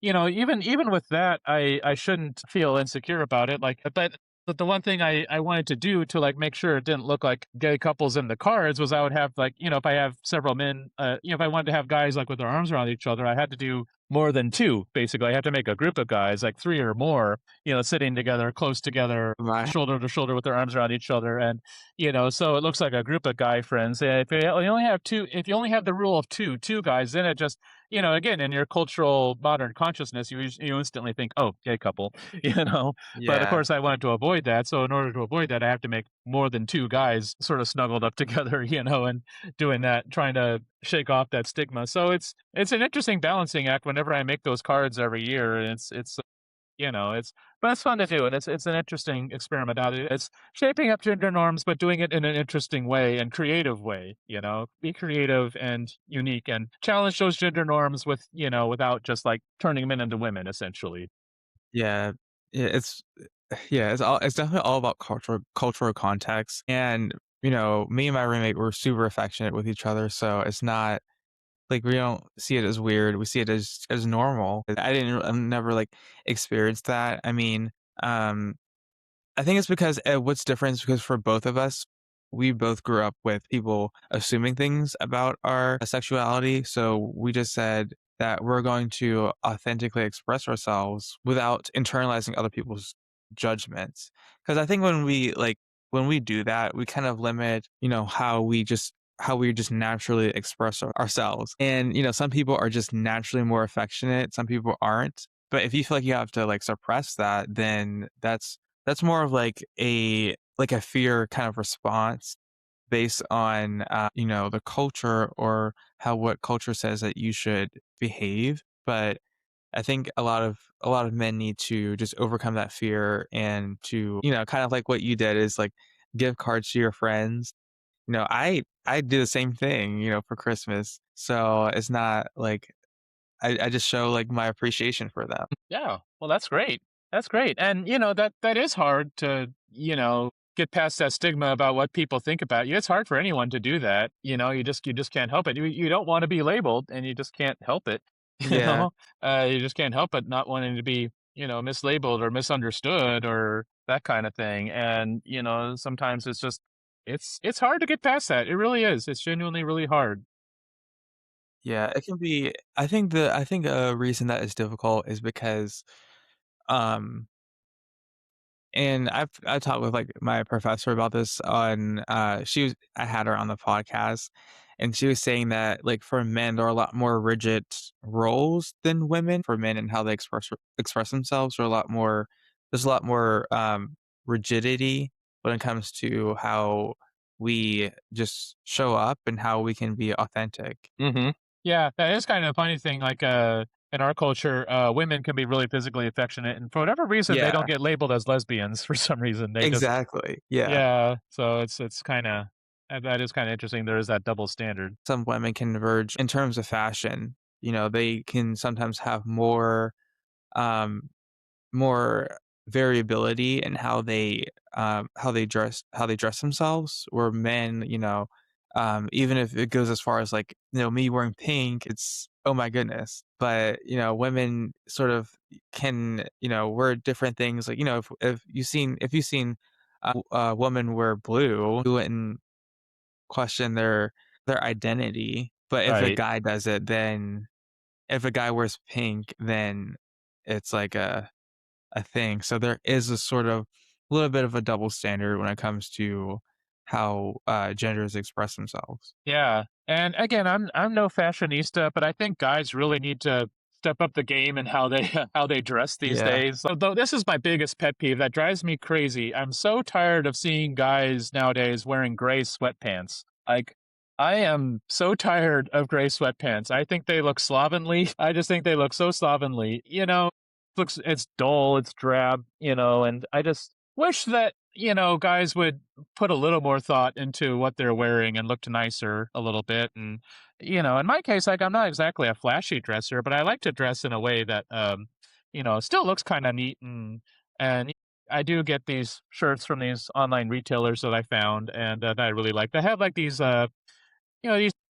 you know, even with that, I shouldn't feel insecure about it. Like, but the one thing I wanted to do to like make sure it didn't look like gay couples in the cards was I would have like you know if I have several men, you know if I wanted to have guys like with their arms around each other, I had to do more than two. Basically, I had to make a group of guys like three or more, you know, sitting together, close together, my shoulder to shoulder with their arms around each other, and you know, so it looks like a group of guy friends. If you only have two, if you only have the rule of two guys, then it just, you know, again, in your cultural modern consciousness, you instantly think, oh, gay couple, you know. But of yeah, course, I wanted to avoid that. So in order to avoid that, I have to make more than two guys sort of snuggled up together, you know, and doing that, trying to shake off that stigma. So it's an interesting balancing act whenever I make those cards every year. And it's you know, it's but it's fun to do, and it's an interesting experiment out it's shaping up gender norms, but doing it in an interesting way and creative way, you know? Be creative and unique and challenge those gender norms with, you know, without just, like, turning men into women, essentially. yeah, yeah, yeah, it's definitely all about cultural context, and, you know, me and my roommate were super affectionate with each other, so it's not like, we don't see it as weird, we see it as normal. I never, like, experienced that. I mean, um I think it's because what's different is because for both of us, we both grew up with people assuming things about our sexuality. So we just said that we're going to authentically express ourselves without internalizing other people's judgments. Because I think when we do that, we kind of limit, how we just naturally express ourselves. And some people are just naturally more affectionate, some people aren't. But if you feel like you have to like suppress that, then that's more of like a fear kind of response based on, the culture or how what culture says that you should behave. But I think a lot of men need to just overcome that fear and to, kind of like what you did is like give cards to your friends. I do the same thing, for Christmas. So it's not like I just show like my appreciation for them. Yeah, well, that's great. That's great, and, that is hard to, get past that stigma about what people think about you. It's hard for anyone to do that, you just can't help it. You don't wanna be labeled, and you just can't help it, you Yeah. know? You just can't help it not wanting to be, mislabeled or misunderstood or that kinda thing, and, sometimes it's hard to get past that. It really is. It's genuinely really hard. Yeah, it can be. I think a reason that is difficult is because, um and I talked with, like, my professor about this on, she was I had her on the podcast, and she was saying that, like, for men, there are a lot more rigid roles than women. For men and how they express themselves are a lot more there's a lot more, rigidity when it comes to how we just show up and how we can be authentic. Mhm. Yeah, that is kind of a funny thing, like, in our culture, women can be really physically affectionate, and for whatever reason, they don't Yeah, get labeled as lesbians for some reason, they just exactly, yeah. yeah, so it's kinda that is kinda interesting, there is that double standard. Some women can verge in terms of fashion, they can sometimes have um, more variability in how they dress themselves, where men, even if it goes as far as like, me wearing pink, it's, oh my goodness. But, women sort of can, wear different things. Like, if you've seen a woman wear blue, you wouldn't question their identity. But if a Right. guy does it, then if a guy wears pink, then it's like a thing. So there is a sort of little bit of a double standard when it comes to how genders express themselves. Yeah, and again, I'm no fashionista, but I think guys really need to step up the game in how they how they dress these Yeah. days. Although this is my biggest pet peeve that drives me crazy. I'm so tired of seeing guys nowadays wearing gray sweatpants. Like, I am so tired of gray sweatpants. I think they look slovenly. I just think they look so slovenly. Looks it's dull, it's drab, and I just wish that, guys would put a little more thought into what they're wearing and looked nicer a little bit. And, in my case, like I'm not exactly a flashy dresser, but I like to dress in a way that, still looks kind of neat. And I do get these shirts from these online retailers that I found and that I really like. They have like these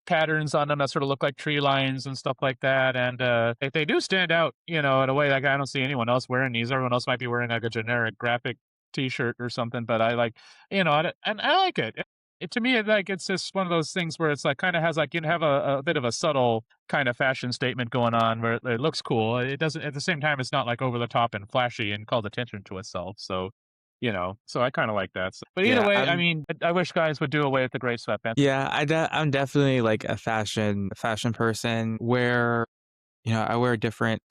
patterns on them that sort of look like tree lines and stuff like that. And they do stand out, in a way like I don't see anyone else wearing these. Everyone else might be wearing like a generic graphic T-shirt or something, but I like, and I like it. To me, it's just one of those things where it's like kind of has like have a bit of a subtle kind of fashion statement going on where it looks cool. It doesn't at the same time. It's not like over the top and flashy and called attention to itself. So I kind of like that. But either Yeah, way, I I'm mean, I wish guys would do away with the gray sweatpants. yeah, I'm definitely like a fashion person where, I wear different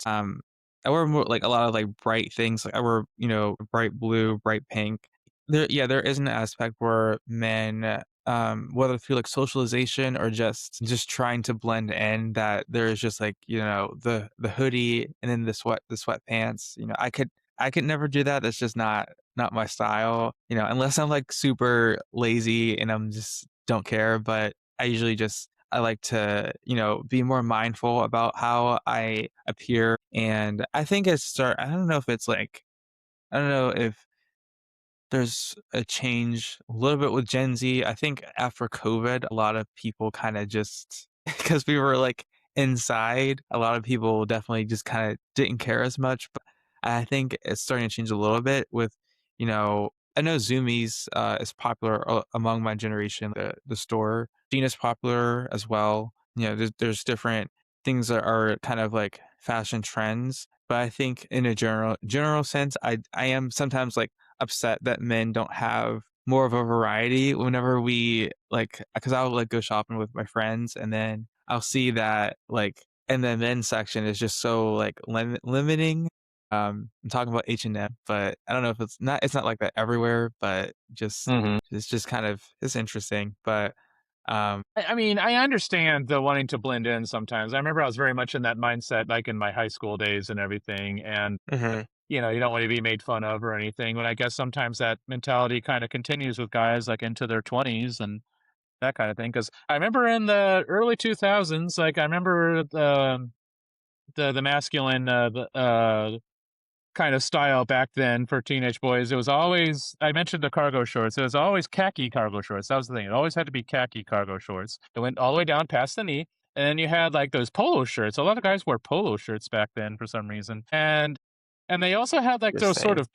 I wear more like a lot of like bright things. Like I wear, bright blue, bright pink. There is an aspect where men, whether through like socialization or just trying to blend in, that there is just like, the hoodie and then the sweatpants. I could never do that. That's just not my style, unless I'm like super lazy and I'm just don't care. But I like to, be more mindful about how I appear. And I don't know if it's like, I don't know if there's a change a little bit with Gen Z. I think after COVID, a lot of people kind of just, because we were like inside, a lot of people definitely just kind of didn't care as much. But I think it's starting to change a little bit with, you know, I know Zumiez, is popular among my generation, the store. Shein is popular as well. You know, there's different things that are kind of like fashion trends, but I think in a general sense, I am sometimes, like, upset that men don't have more of a variety whenever we, like, because 'cause I'll, like, go shopping with my friends, and then I'll see that, like, in the men's section is just so, like, limiting. I'm talking about H&M, but I don't know if it's not like that everywhere, but just Mhm. it's just kind of it's interesting, but, um I mean, I understand the wanting to blend in sometimes. I remember I was very much in that mindset, like, in my high school days and everything, and, Mhm. you don't wanna be made fun of or anything, but I guess sometimes that mentality kinda continues with guys, like, into their 20s and that kinda thing. Because I remember in the early 2000s, like, I remember the masculine, kind of style back then for teenage boys. It was always, I mentioned the cargo shorts. It was always khaki cargo shorts. That was the thing. It always had to be khaki cargo shorts. It went all the way down past the knee. And then you had like those polo shirts. A lot of guys wore polo shirts back then for some reason. And they also had like those sort Interesting. of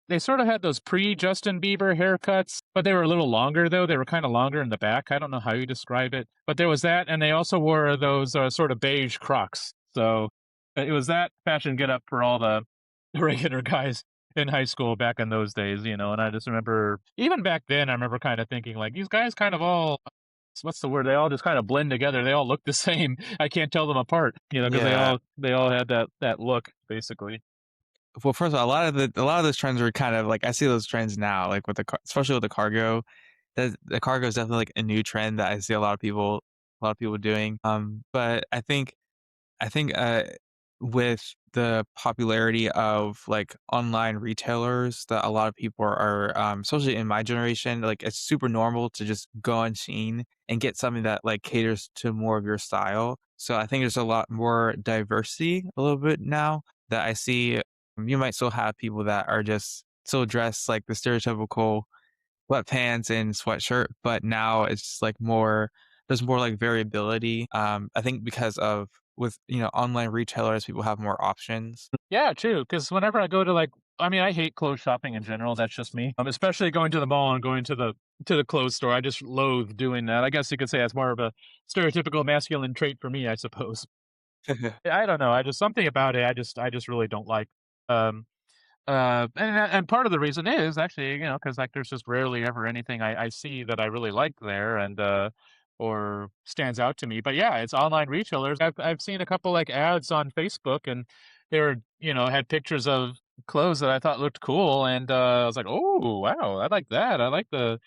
they sort of had those pre Justin Bieber haircuts, but they were a little longer though. They were kind of longer in the back. I don't know how you describe it, but there was that. And they also wore those sort of beige Crocs. So it was that fashion get up for all the regular guys in high school back in those days, and I just remember even back then, I remember kind of thinking like these guys kind of all what's the word? They all just kind of blend together. They all look the same. I can't tell them apart, because Yeah. they all had that look basically. Well, first of all, a lot of those trends were kind of like I see those trends now, like with especially with the cargo. The cargo is definitely like a new trend that I see a lot of people doing. But I think, with the popularity of, like, online retailers that a lot of people are, especially in my generation, like, it's super normal to just go on Shein and get something that, like, caters to more of your style. So I think there's a lot more diversity a little bit now that I see. You might still have people that are just still dressed like the stereotypical sweatpants and sweatshirt, but now it's just, like, more there's more, like, variability, I think because of with, online retailers, people have more options. Yeah, true. Because whenever I go to like, I mean, I hate clothes shopping in general. That's just me. Especially going to the mall and going to the clothes store. I just loathe doing that. I guess you could say that's more of a stereotypical masculine trait for me, I suppose. I don't know. I just something about it. I just really don't like. Um, and part of the reason is actually, because like there's just rarely ever anything I see that I really like there and or stands out to me. But yeah, it's online retailers. I've seen a couple like ads on Facebook and they were, had pictures of clothes that I thought looked cool and I was like, "Oh, wow, I like that. I like the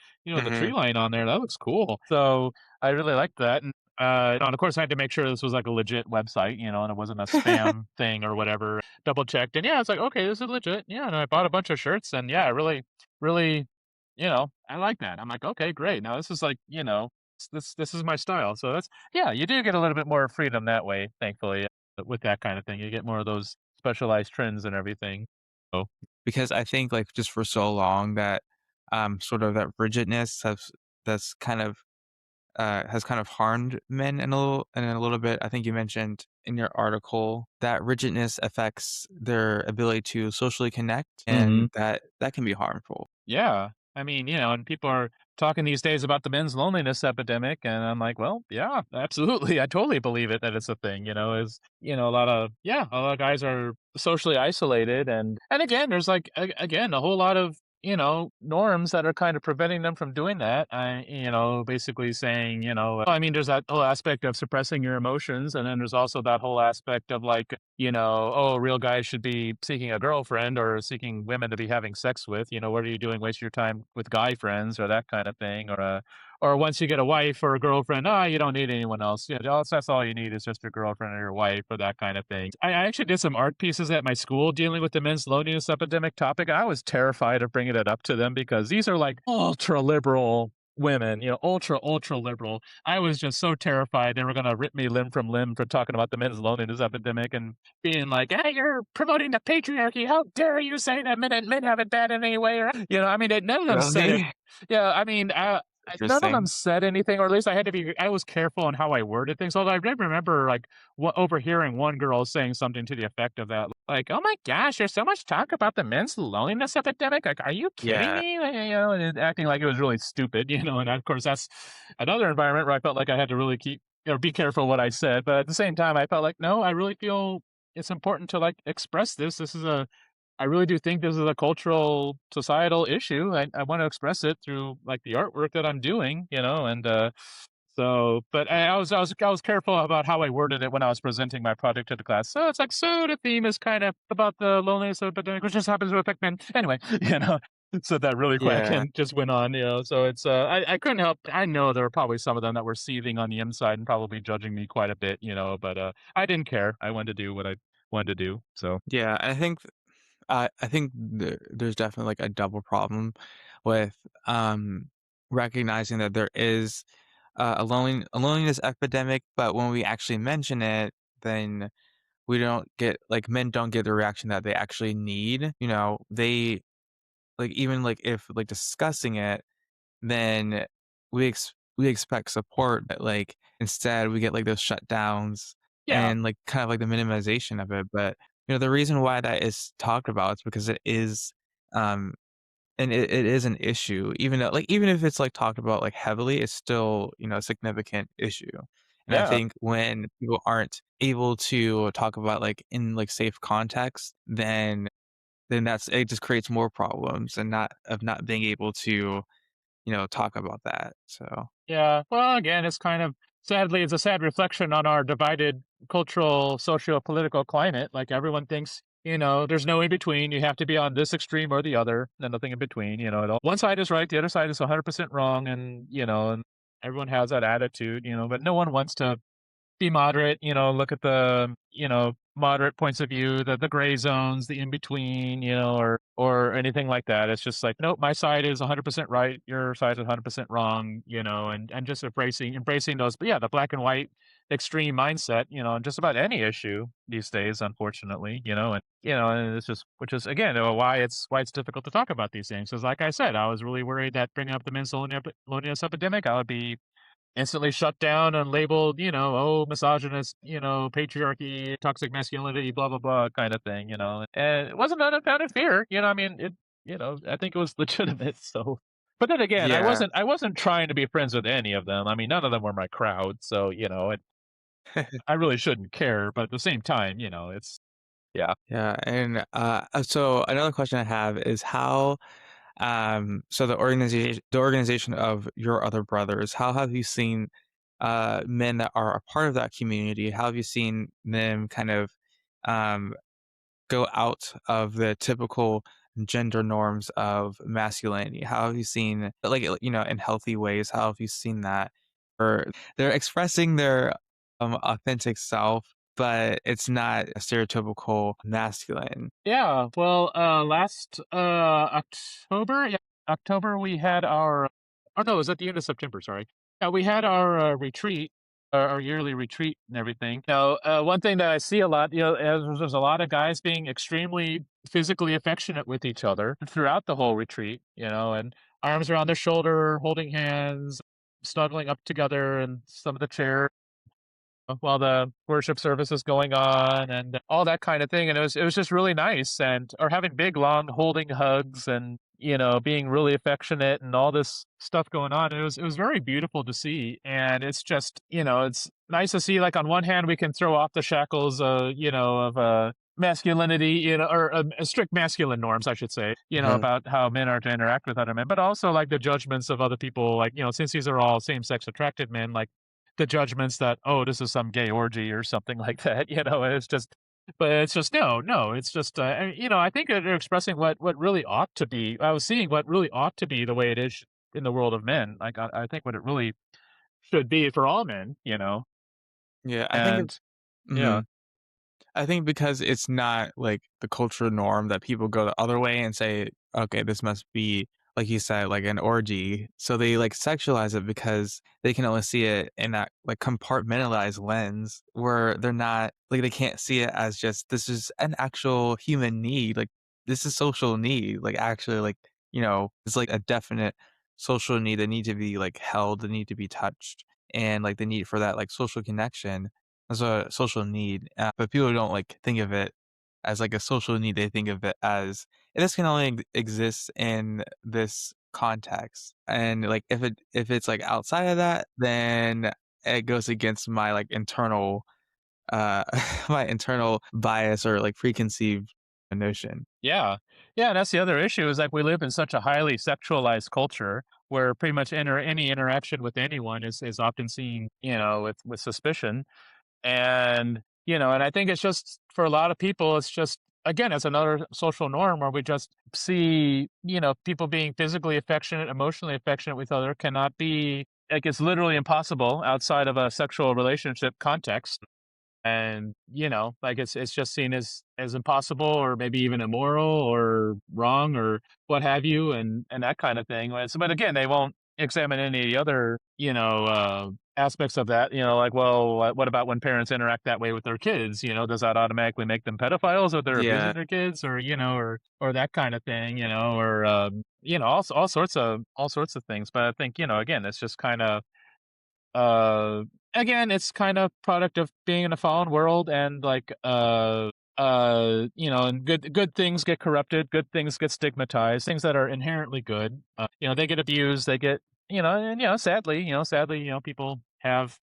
tree Mhm. line on there. That looks cool." So, I really liked that and and of course I had to make sure this was like a legit website, and it wasn't a spam thing or whatever double checked, and yeah, it's like, okay, this is legit. Yeah, and I bought a bunch of shirts, and yeah, really, I like that. I'm like, okay, great. Now this is like, this is my style. So that's yeah, you do get a little bit more freedom that way, thankfully, with that kind of thing. You get more of those specialized trends and everything. So Because I think, like, just for so long that, sort of that rigidness that's kind of, has kind of harmed men in a little bit. I think you mentioned in your article that rigidness affects their ability to socially connect, Mhm. and that can be harmful. Yeah. I mean, and people are talking these days about the men's loneliness epidemic, and I'm like, well, yeah, absolutely. I totally believe it that it's a thing, is, a lot of guys are socially isolated and again, there's like again, a whole lot of, norms that are kind of preventing them from doing that. Basically saying, I mean, there's that whole aspect of suppressing your emotions, and then there's also that whole aspect of like, oh, real guys should be seeking a girlfriend or seeking women to be having sex with. What are you doing? Waste your time with guy friends or that kind of thing. Or once you get a wife or a girlfriend, you don't need anyone else. Yeah, that's all you need is just your girlfriend or your wife or that kind of thing. I actually did some art pieces at my school dealing with the men's loneliness epidemic topic. I was terrified of bringing it up to them because these are like ultra liberal women, ultra liberal. I was just so terrified they were going to rip me limb from limb for talking about the men's loneliness epidemic and being like, "Hey, you're promoting the patriarchy. How dare you say that men have it bad in any way?" Or, I mean, none of them said it. Really? Yeah, I mean, none of them Interesting. said anything, or at least I had to be. I was careful on how I worded things. Although I did remember, like, overhearing one girl saying something to the effect of that. Like, "Oh my gosh, there's so much talk about the men's loneliness epidemic, like, are you kidding Yeah. me?" And acting like it was really stupid, and of course, that's another environment where I felt like I had to really be careful what I said, but at the same time, I felt like, "No, I really feel it's important to, like, express this. I really do think this is a cultural, societal issue. I wanna express it through, like, the artwork that I'm doing, but I was careful about how I worded it when I was presenting my project to the class. So it's like, so the theme is kind of about the loneliness epidemic, which just happens to affect men. Anyway, said that really quick Yeah. and just went on, So I couldn't help. I know there were probably some of them that were seething on the inside and probably judging me quite a bit, but I didn't care. I wanted to do what I wanted to do. So Yeah, I think there's definitely, like, a double problem with, recognizing that there is, a loneliness epidemic, but when we actually mention it, then we don't get like, men don't get the reaction that they actually need, they like, even, like, if, like, discussing it, then we expect support, but, like, instead we get, like, those shutdowns yeah, and, like, kind of like the minimization of it, but, the reason why that is talked about is because it is, um and it is an issue, even though like, even if it's, like, talked about, like, heavily, it's still, a significant issue, and I yeah. think when people aren't able to talk about, like, in, like, safe context, then that's it just creates more problems and not being able to, talk about that, so Yeah. Well, again, it's kind of sadly, it's a sad reflection on our divided cultural, socio-political climate. Like everyone thinks, there's no in between. You have to be on this extreme or the other, and nothing in between. One side is right, the other side is 100% wrong, and everyone has that attitude. But no one wants to be moderate, look at the, moderate points of view, the gray zones, the in between, or anything like that. It's just like, nope, my side is 100% right, your side is 100% wrong, and just embracing those, but yeah, the black and white extreme mindset, on just about any issue these days, unfortunately, and it's just which is again why it's difficult to talk about these things. Because like I said, I was really worried that bringing up the men's loneliness epidemic, I would be instantly shut down and labeled, "Oh, misogynist, patriarchy, toxic masculinity, blah, blah, blah," kind of thing, and it wasn't unfounded fear, I mean, I think it was legitimate, so but then again, I yeah. wasn't I wasn't trying to be friends with any of them. I mean, none of them were my crowd, so, I really shouldn't care, but at the same time, it's yeah. Yeah, and, so another question I have is how, so the organization of your other brothers, how have you seen, men that are a part of that community, how have you seen them kind of, um, go out of the typical gender norms of masculinity? How have you seen like, in healthy ways, how have you seen that? Or they're expressing their, authentic self, but it's not a stereotypical masculine. Yeah, well, last, October? Yeah, October, we had our oh, no, it was at the end of September, sorry. Yeah, we had our, retreat, our yearly retreat and everything. Now, one thing that I see a lot, there's a lot of guys being extremely physically affectionate with each other throughout the whole retreat, and arms around their shoulder, holding hands, snuggling up together in some of the chairs while the worship service is going on and all that kind of thing. And it was just really nice and or having big long holding hugs and being really affectionate and all this stuff going on. It was very beautiful to see. And it's just, it's nice to see like on one hand we can throw off the shackles of masculinity, or strict masculine norms, I should say, Uh-huh. about how men are to interact with other men, but also like the judgments of other people, like, since these are all same sex attracted men, like the judgments that, "Oh, this is some gay orgy," or something like that, and it's just no, no, it's just, I think that they're expressing what really ought to be. I was seeing what really ought to be the way it is in the world of men. Like, I think what it really should be for all men, Yeah, I think and it's yeah. mhm. I think because it's not, like, the cultural norm that people go the other way and say, "Okay, this must be," like you said, like, an orgy, so they, like, sexualize it because they can only see it in that, like, compartmentalized lens where they're not like, they can't see it as just, "This is an actual human need," like, "This is social need," like, actually, like, it's, like, a definite social need that need to be, like, held, that need to be touched, and, like, the need for that, like, social connection as a social need, but people don't, like, think of it as like a social need. They think of it as this can only exist in this context, and like if it's like outside of that, then it goes against my like internal my internal bias or like preconceived notion. Yeah. Yeah, that's the other issue is like we live in such a highly sexualized culture where pretty much any interaction with anyone is often seen, with suspicion. And, and I think it's just for a lot of people, it's just again, it's another social norm where we just see, people being physically affectionate, emotionally affectionate with other cannot be like it's literally impossible outside of a sexual relationship context. And like it's just seen as impossible or maybe even immoral or wrong or what have you, and that kind of thing. But again, they won't examine any other aspects of that. Like, well, what about when parents interact that way with their kids? Does that automatically make them pedophiles or they're abusing Yeah, their kids, or or that kind of thing? Or all sorts of things. But I think again, it's just kind of uh, again, it's kind of product of being in a fallen world and like and good things get corrupted, good things get stigmatized, things that are inherently good, they get abused, they get and sadly, people have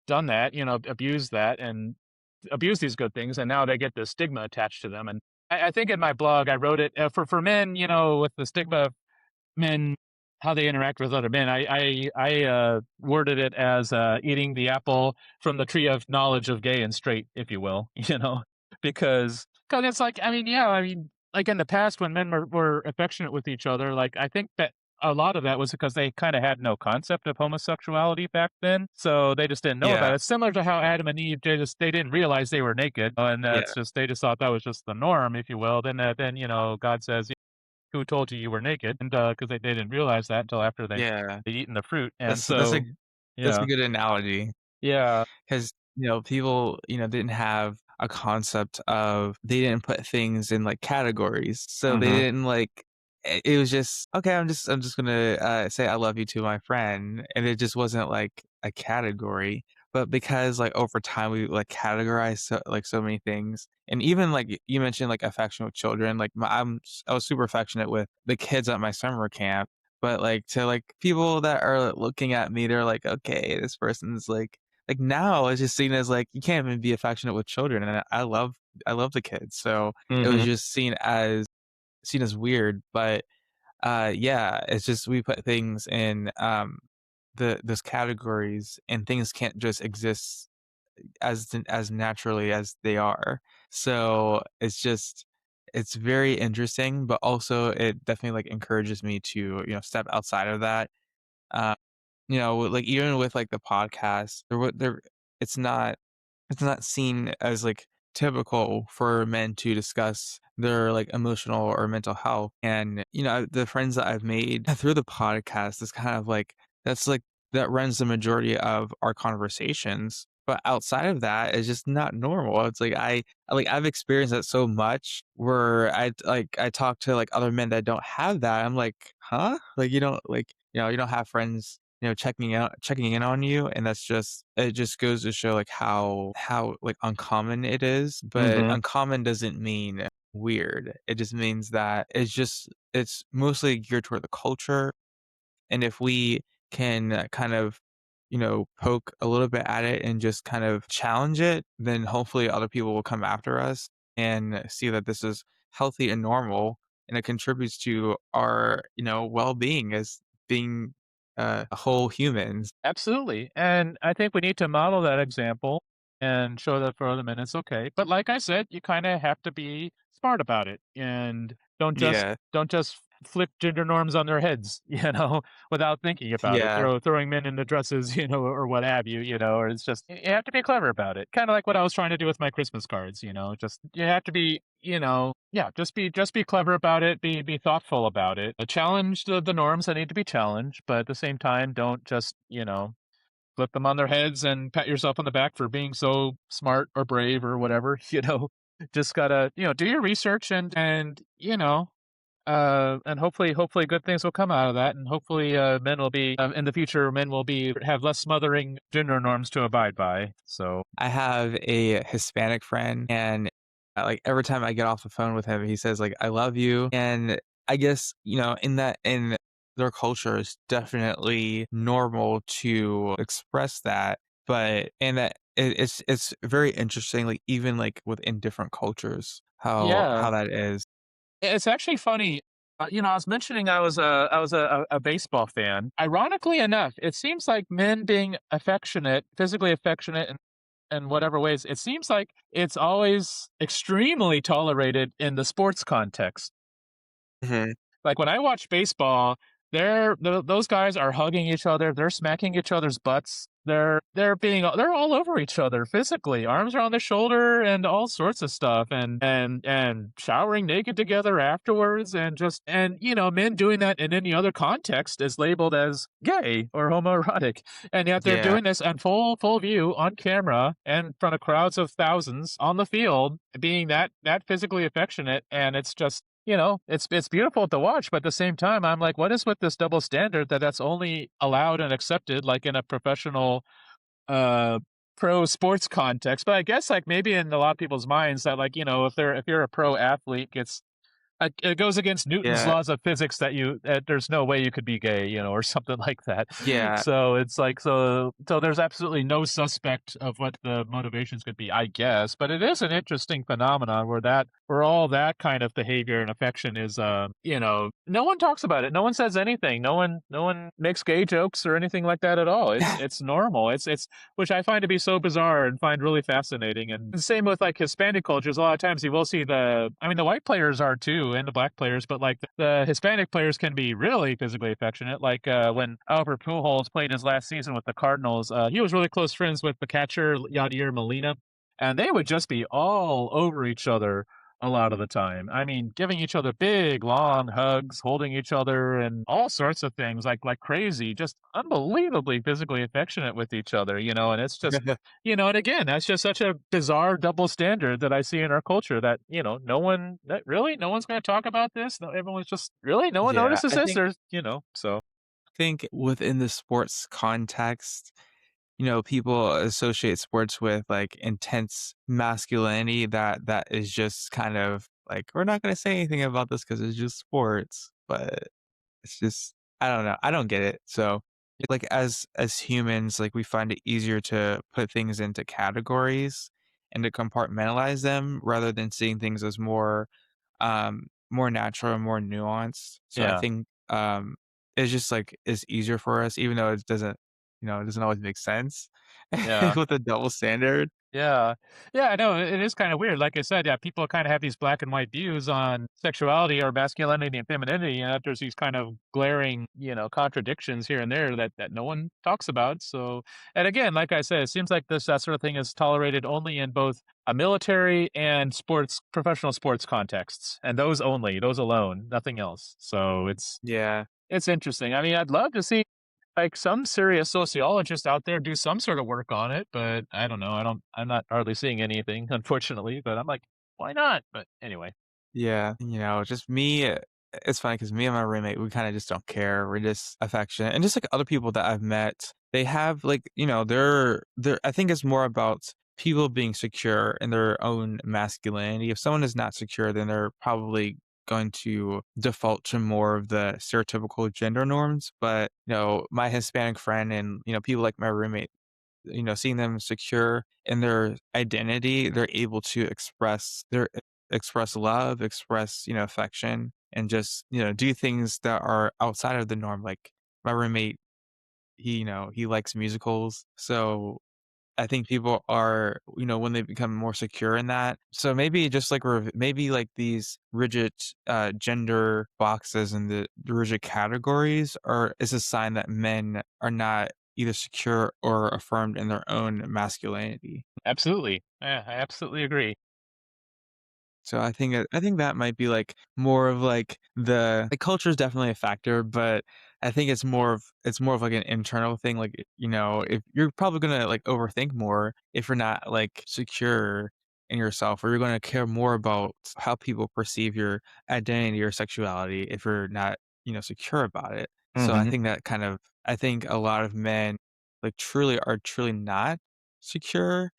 done that, abused that and abuse these good things, and now they get this stigma attached to them. And I think in my blog I wrote it for men, with the stigma men how they interact with other men. I worded it as eating the apple from the tree of knowledge of gay and straight, if you will, because it's like I mean like in the past when men were affectionate with each other, like I think that a lot of that was because they kind of had no concept of homosexuality back then, so they just didn't know about yeah, it. Similar to how Adam and Eve, they didn't realize they were naked, and that's yeah, just they just thought that was just the norm, if you will. Then God says, who told you you were naked, and, 'cause they didn't realize that until after yeah. they'd eaten the fruit, and That's a so that's a yeah. good analogy. Yeah. 'Cause, people, didn't have a concept of they didn't put things in, like, categories, so they Mhm. didn't, like it was just, "Okay, I'm just gonna, say I love you to my friend," and it just wasn't, like, a category, but because, like, over time we, like, categorize so many things, and even, like, you mentioned, like, affection with children, like, I was super affectionate with the kids at my summer camp, but, like, to, like, people that are looking at me, they're like, "Okay, this person's, like, now it's just seen as, like, you can't even be affectionate with children, and I love the kids, so it was Mhm. just seen as weird, but, yeah, it's just we put things in, those categories, and things can't just exist as naturally as they are. So, it's very interesting, but also it definitely, like, encourages me to, step outside of that, uh like, even with, like, the podcast, it's not it's not seen as, like, typical for men to discuss their, like, emotional or mental health, and, the friends that I've made through the podcast is kind of like that's, like that runs the majority of our conversations, but outside of that, it's just not normal. It's like I've experienced that so much where I talk to, like, other men that don't have that, I'm like, "Huh?" Like, you don't you don't have friends checking in on you, and it just goes to show, like, how, like, uncommon it is, but Mhm. uncommon doesn't mean weird. It just means that it's mostly geared toward the culture, and if we can kind of, poke a little bit at it and just kind of challenge it, then hopefully other people will come after us and see that this is healthy and normal, and it contributes to our, well-being as being whole humans. Absolutely, and I think we need to model that example and show that for other men it's okay. But like I said, you kinda have to be smart about it and Yeah, don't just flip gender norms on their heads, without thinking about it, yeah. throwing men into dresses, or what have you, or it's just you have to be clever about it. Kinda like what I was trying to do with my Christmas cards, just you have to be, yeah, just be clever about it, be thoughtful about it. Challenge the norms that need to be challenged, but at the same time, don't just, flip them on their heads and pat yourself on the back for being so smart or brave or whatever, Just gotta, do your research and hopefully good things will come out of that, and hopefully men will be in the future men will be have less smothering gender norms to abide by. So I have a Hispanic friend, and like, every time I get off the phone with him, he says, like, "I love you," and I guess, in their culture, it's definitely normal to express that, but and that it's very interesting, like, even, like, within different cultures, Yeah. how that is. It's actually funny. I was mentioning I was a baseball fan. Ironically enough, it seems like men being affectionate, physically affectionate in whatever ways, it seems like it's always extremely tolerated in the sports context. Mhm. Like, when I watch baseball, those guys are hugging each other, they're smacking each other's butts, they're all over each other physically, arms around the shoulder and all sorts of stuff, and showering naked together afterwards, men doing that in any other context is labeled as gay or homoerotic, and yet they're Yeah, doing this on full view on camera and in front of crowds of thousands on the field, being that physically affectionate, and it's just it's beautiful to watch, but at the same time, I'm like, what is with this double standard that's only allowed and accepted like in a professional uh pro sports context? But I guess like maybe in a lot of people's minds that like, if you're a pro athlete, it goes against Newton's yeah, laws of physics that there's no way you could be gay, or something like that. yeah, So it's like so there's absolutely no suspect of what the motivations could be, I guess. But it is an interesting phenomenon where all that kind of behavior and affection is no one talks about it. No one says anything. No one makes gay jokes or anything like that at all. It's normal. It's which I find to be so bizarre and find really fascinating. And the same with like Hispanic cultures. A lot of times you will see I mean, the white players are too, and the black players, but like the Hispanic players can be really physically affectionate. Like when Albert Pujols played his last season with the Cardinals, he was really close friends with the catcher Yadier Molina, and they would just be all over each other a lot of the time. I mean, giving each other big, long hugs, holding each other, and all sorts of things like crazy, just unbelievably physically affectionate with each other, and it's just, and again, that's just such a bizarre double standard that I see in our culture that, no one's going to talk about this. No, everyone's just really, no one yeah. notices this. So Think within the sports context, people associate sports with like intense masculinity that is just kind of like, we're not going to say anything about this because it's just sports, but it's just, I don't know. I don't get it. So like as humans, like we find it easier to put things into categories and to compartmentalize them rather than seeing things as more natural and more nuanced. So I yeah, think it's just like it's easier for us, even though it doesn't always make sense yeah. with the double standard. Yeah. Yeah, I know, it is kinda weird, like I said, yeah, people kinda have these black and white views on sexuality or masculinity and femininity, and there's these kind of glaring, contradictions here and there that no one talks about, so and again, like I said, it seems like that sort of thing is tolerated only in both a military and professional sports contexts, and those alone, nothing else, so Yeah. it's interesting. I mean, I'd love to see like some serious sociologist out there do some sort of work on it, but I don't know. I'm not hardly seeing anything, unfortunately, but I'm like, why not? But anyway. Yeah, just me it's funny because me and my roommate, we kinda just don't care, we're just affectionate, and just like other people that I've met, they have like, they're I think it's more about people being secure in their own masculinity. If someone is not secure, then they're probably going to default to more of the stereotypical gender norms, but, my Hispanic friend and, people like my roommate, seeing them secure in their identity, they're able to express love, express, affection, and just, do things that are outside of the norm. Like my roommate, he likes musicals. So I think people are, when they become more secure in that. So maybe just like maybe like these rigid gender boxes and the rigid categories is a sign that men are not either secure or affirmed in their own masculinity. Absolutely. Yeah, I absolutely agree. So I think that might be, like, more of, like, the culture is definitely a factor, but I think it's more of, like, an internal thing, like, if you're probably gonna, like, overthink more if you're not, like, secure in yourself, or you're gonna care more about how people perceive your identity or sexuality if you're not, secure about it. So Mhm. I think a lot of men, like, truly are truly not secure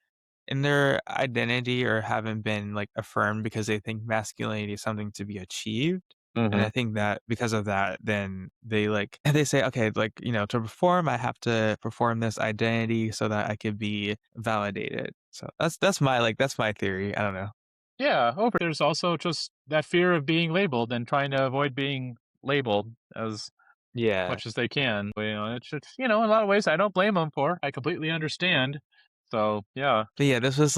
in their identity or haven't been, like, affirmed because they think masculinity is something to be achieved, and Mhm. I think that because of that, then they, like and they say, "Okay, like, to perform, I have to perform this identity so that I could be validated." So that's my theory, I don't know. Yeah, over there's also just that fear of being labeled and trying to avoid being labeled as Yeah. much as they can. But, it's just, in a lot of ways, I don't blame them for. I completely understand. So, yeah. But yeah, this was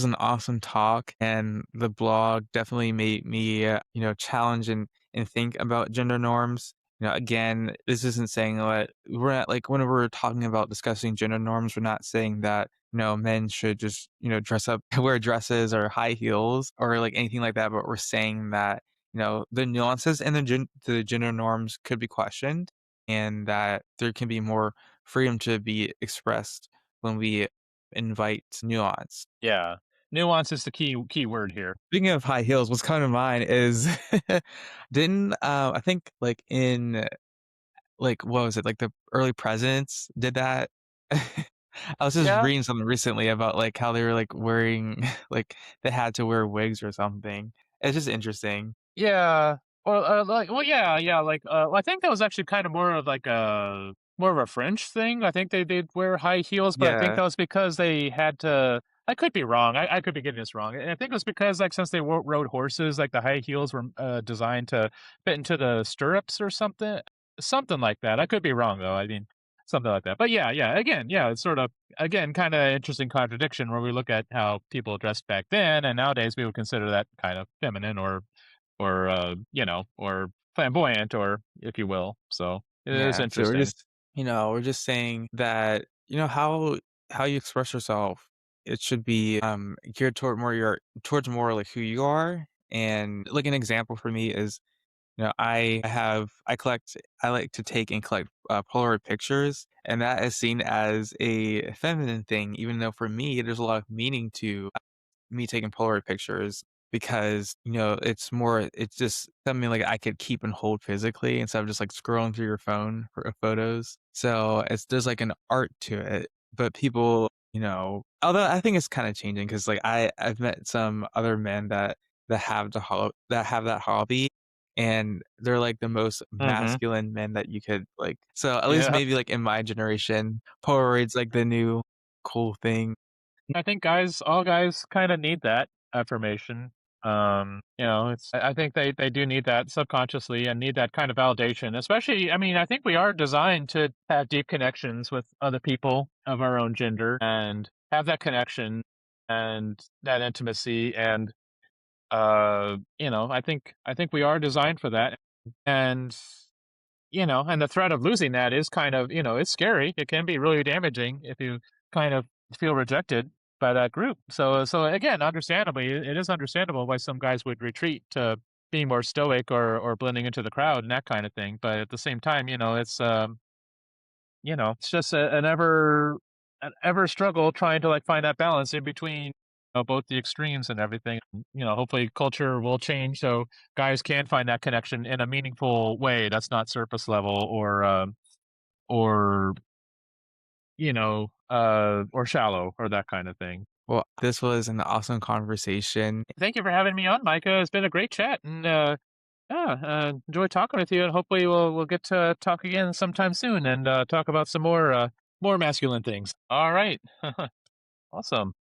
an awesome talk, and the blog definitely made me, challenge and think about gender norms. Again, this isn't saying that we're not like when we're talking about discussing gender norms, we're not saying that men should just dress up, wear dresses or high heels or like anything like that. But we're saying that the nuances and the gender norms could be questioned, and that there can be more freedom to be expressed when we invite nuance. Yeah. Nuance is the key word here. Speaking of high heels, what's coming to mind is didn't, I think, like, in, like, what was it, like, the early presidents did that? I was just Yeah. reading something recently about, like, how they were, like, wearing like, they had to wear wigs or something. It's just interesting. Yeah. Yeah, like, well, I think that was actually kind of more of a French thing. I think they did wear high heels, but I think Yeah, that was because they had to. I could be wrong. I could be getting this wrong. I think it was because, like, since they rode horses, like the high heels were designed to fit into the stirrups or something like that. I could be wrong though. I mean, something like that. But yeah, yeah. Again, yeah, it's sort of again kind of interesting contradiction where we look at how people dressed back then, and nowadays we would consider that kind of feminine or flamboyant, or if you will. So it is yeah, so interesting. we're just saying that, how you express yourself, it should be, geared towards more, like, who you are, and, like, an example for me is, I like to take and collect, Polaroid pictures, and that is seen as a feminine thing, even though for me, there's a lot of meaning to me taking Polaroid pictures because, it's just something like I could keep and hold physically instead of just like scrolling through your phone for photos. So there's like an art to it. But people, although I think it's kind of changing because like I've met some other men that have that hobby, and they're like the most Mhm. masculine men that you could like. So at least Yeah. maybe like in my generation, Polaroid's like the new cool thing. I think all guys kinda need that affirmation. It's I think they do need that subconsciously and need that kind of validation, especially I mean, I think we are designed to have deep connections with other people of our own gender and have that connection and that intimacy and, I think we are designed for that. And and the threat of losing that is kind of, it's scary. It can be really damaging if you kind of feel rejected by that group. So again, understandably, it is understandable why some guys would retreat to being more stoic or blending into the crowd and that kind of thing. But at the same time, it's just an ever struggle trying to like find that balance in between both the extremes and everything. Hopefully culture will change so guys can find that connection in a meaningful way that's not surface level or or shallow or that kind of thing. Well, this was an awesome conversation. Thank you for having me on, Micah. It's been a great chat, and yeah, enjoy talking with you, and hopefully we'll get to talk again sometime soon and talk about some more masculine things. All right, awesome.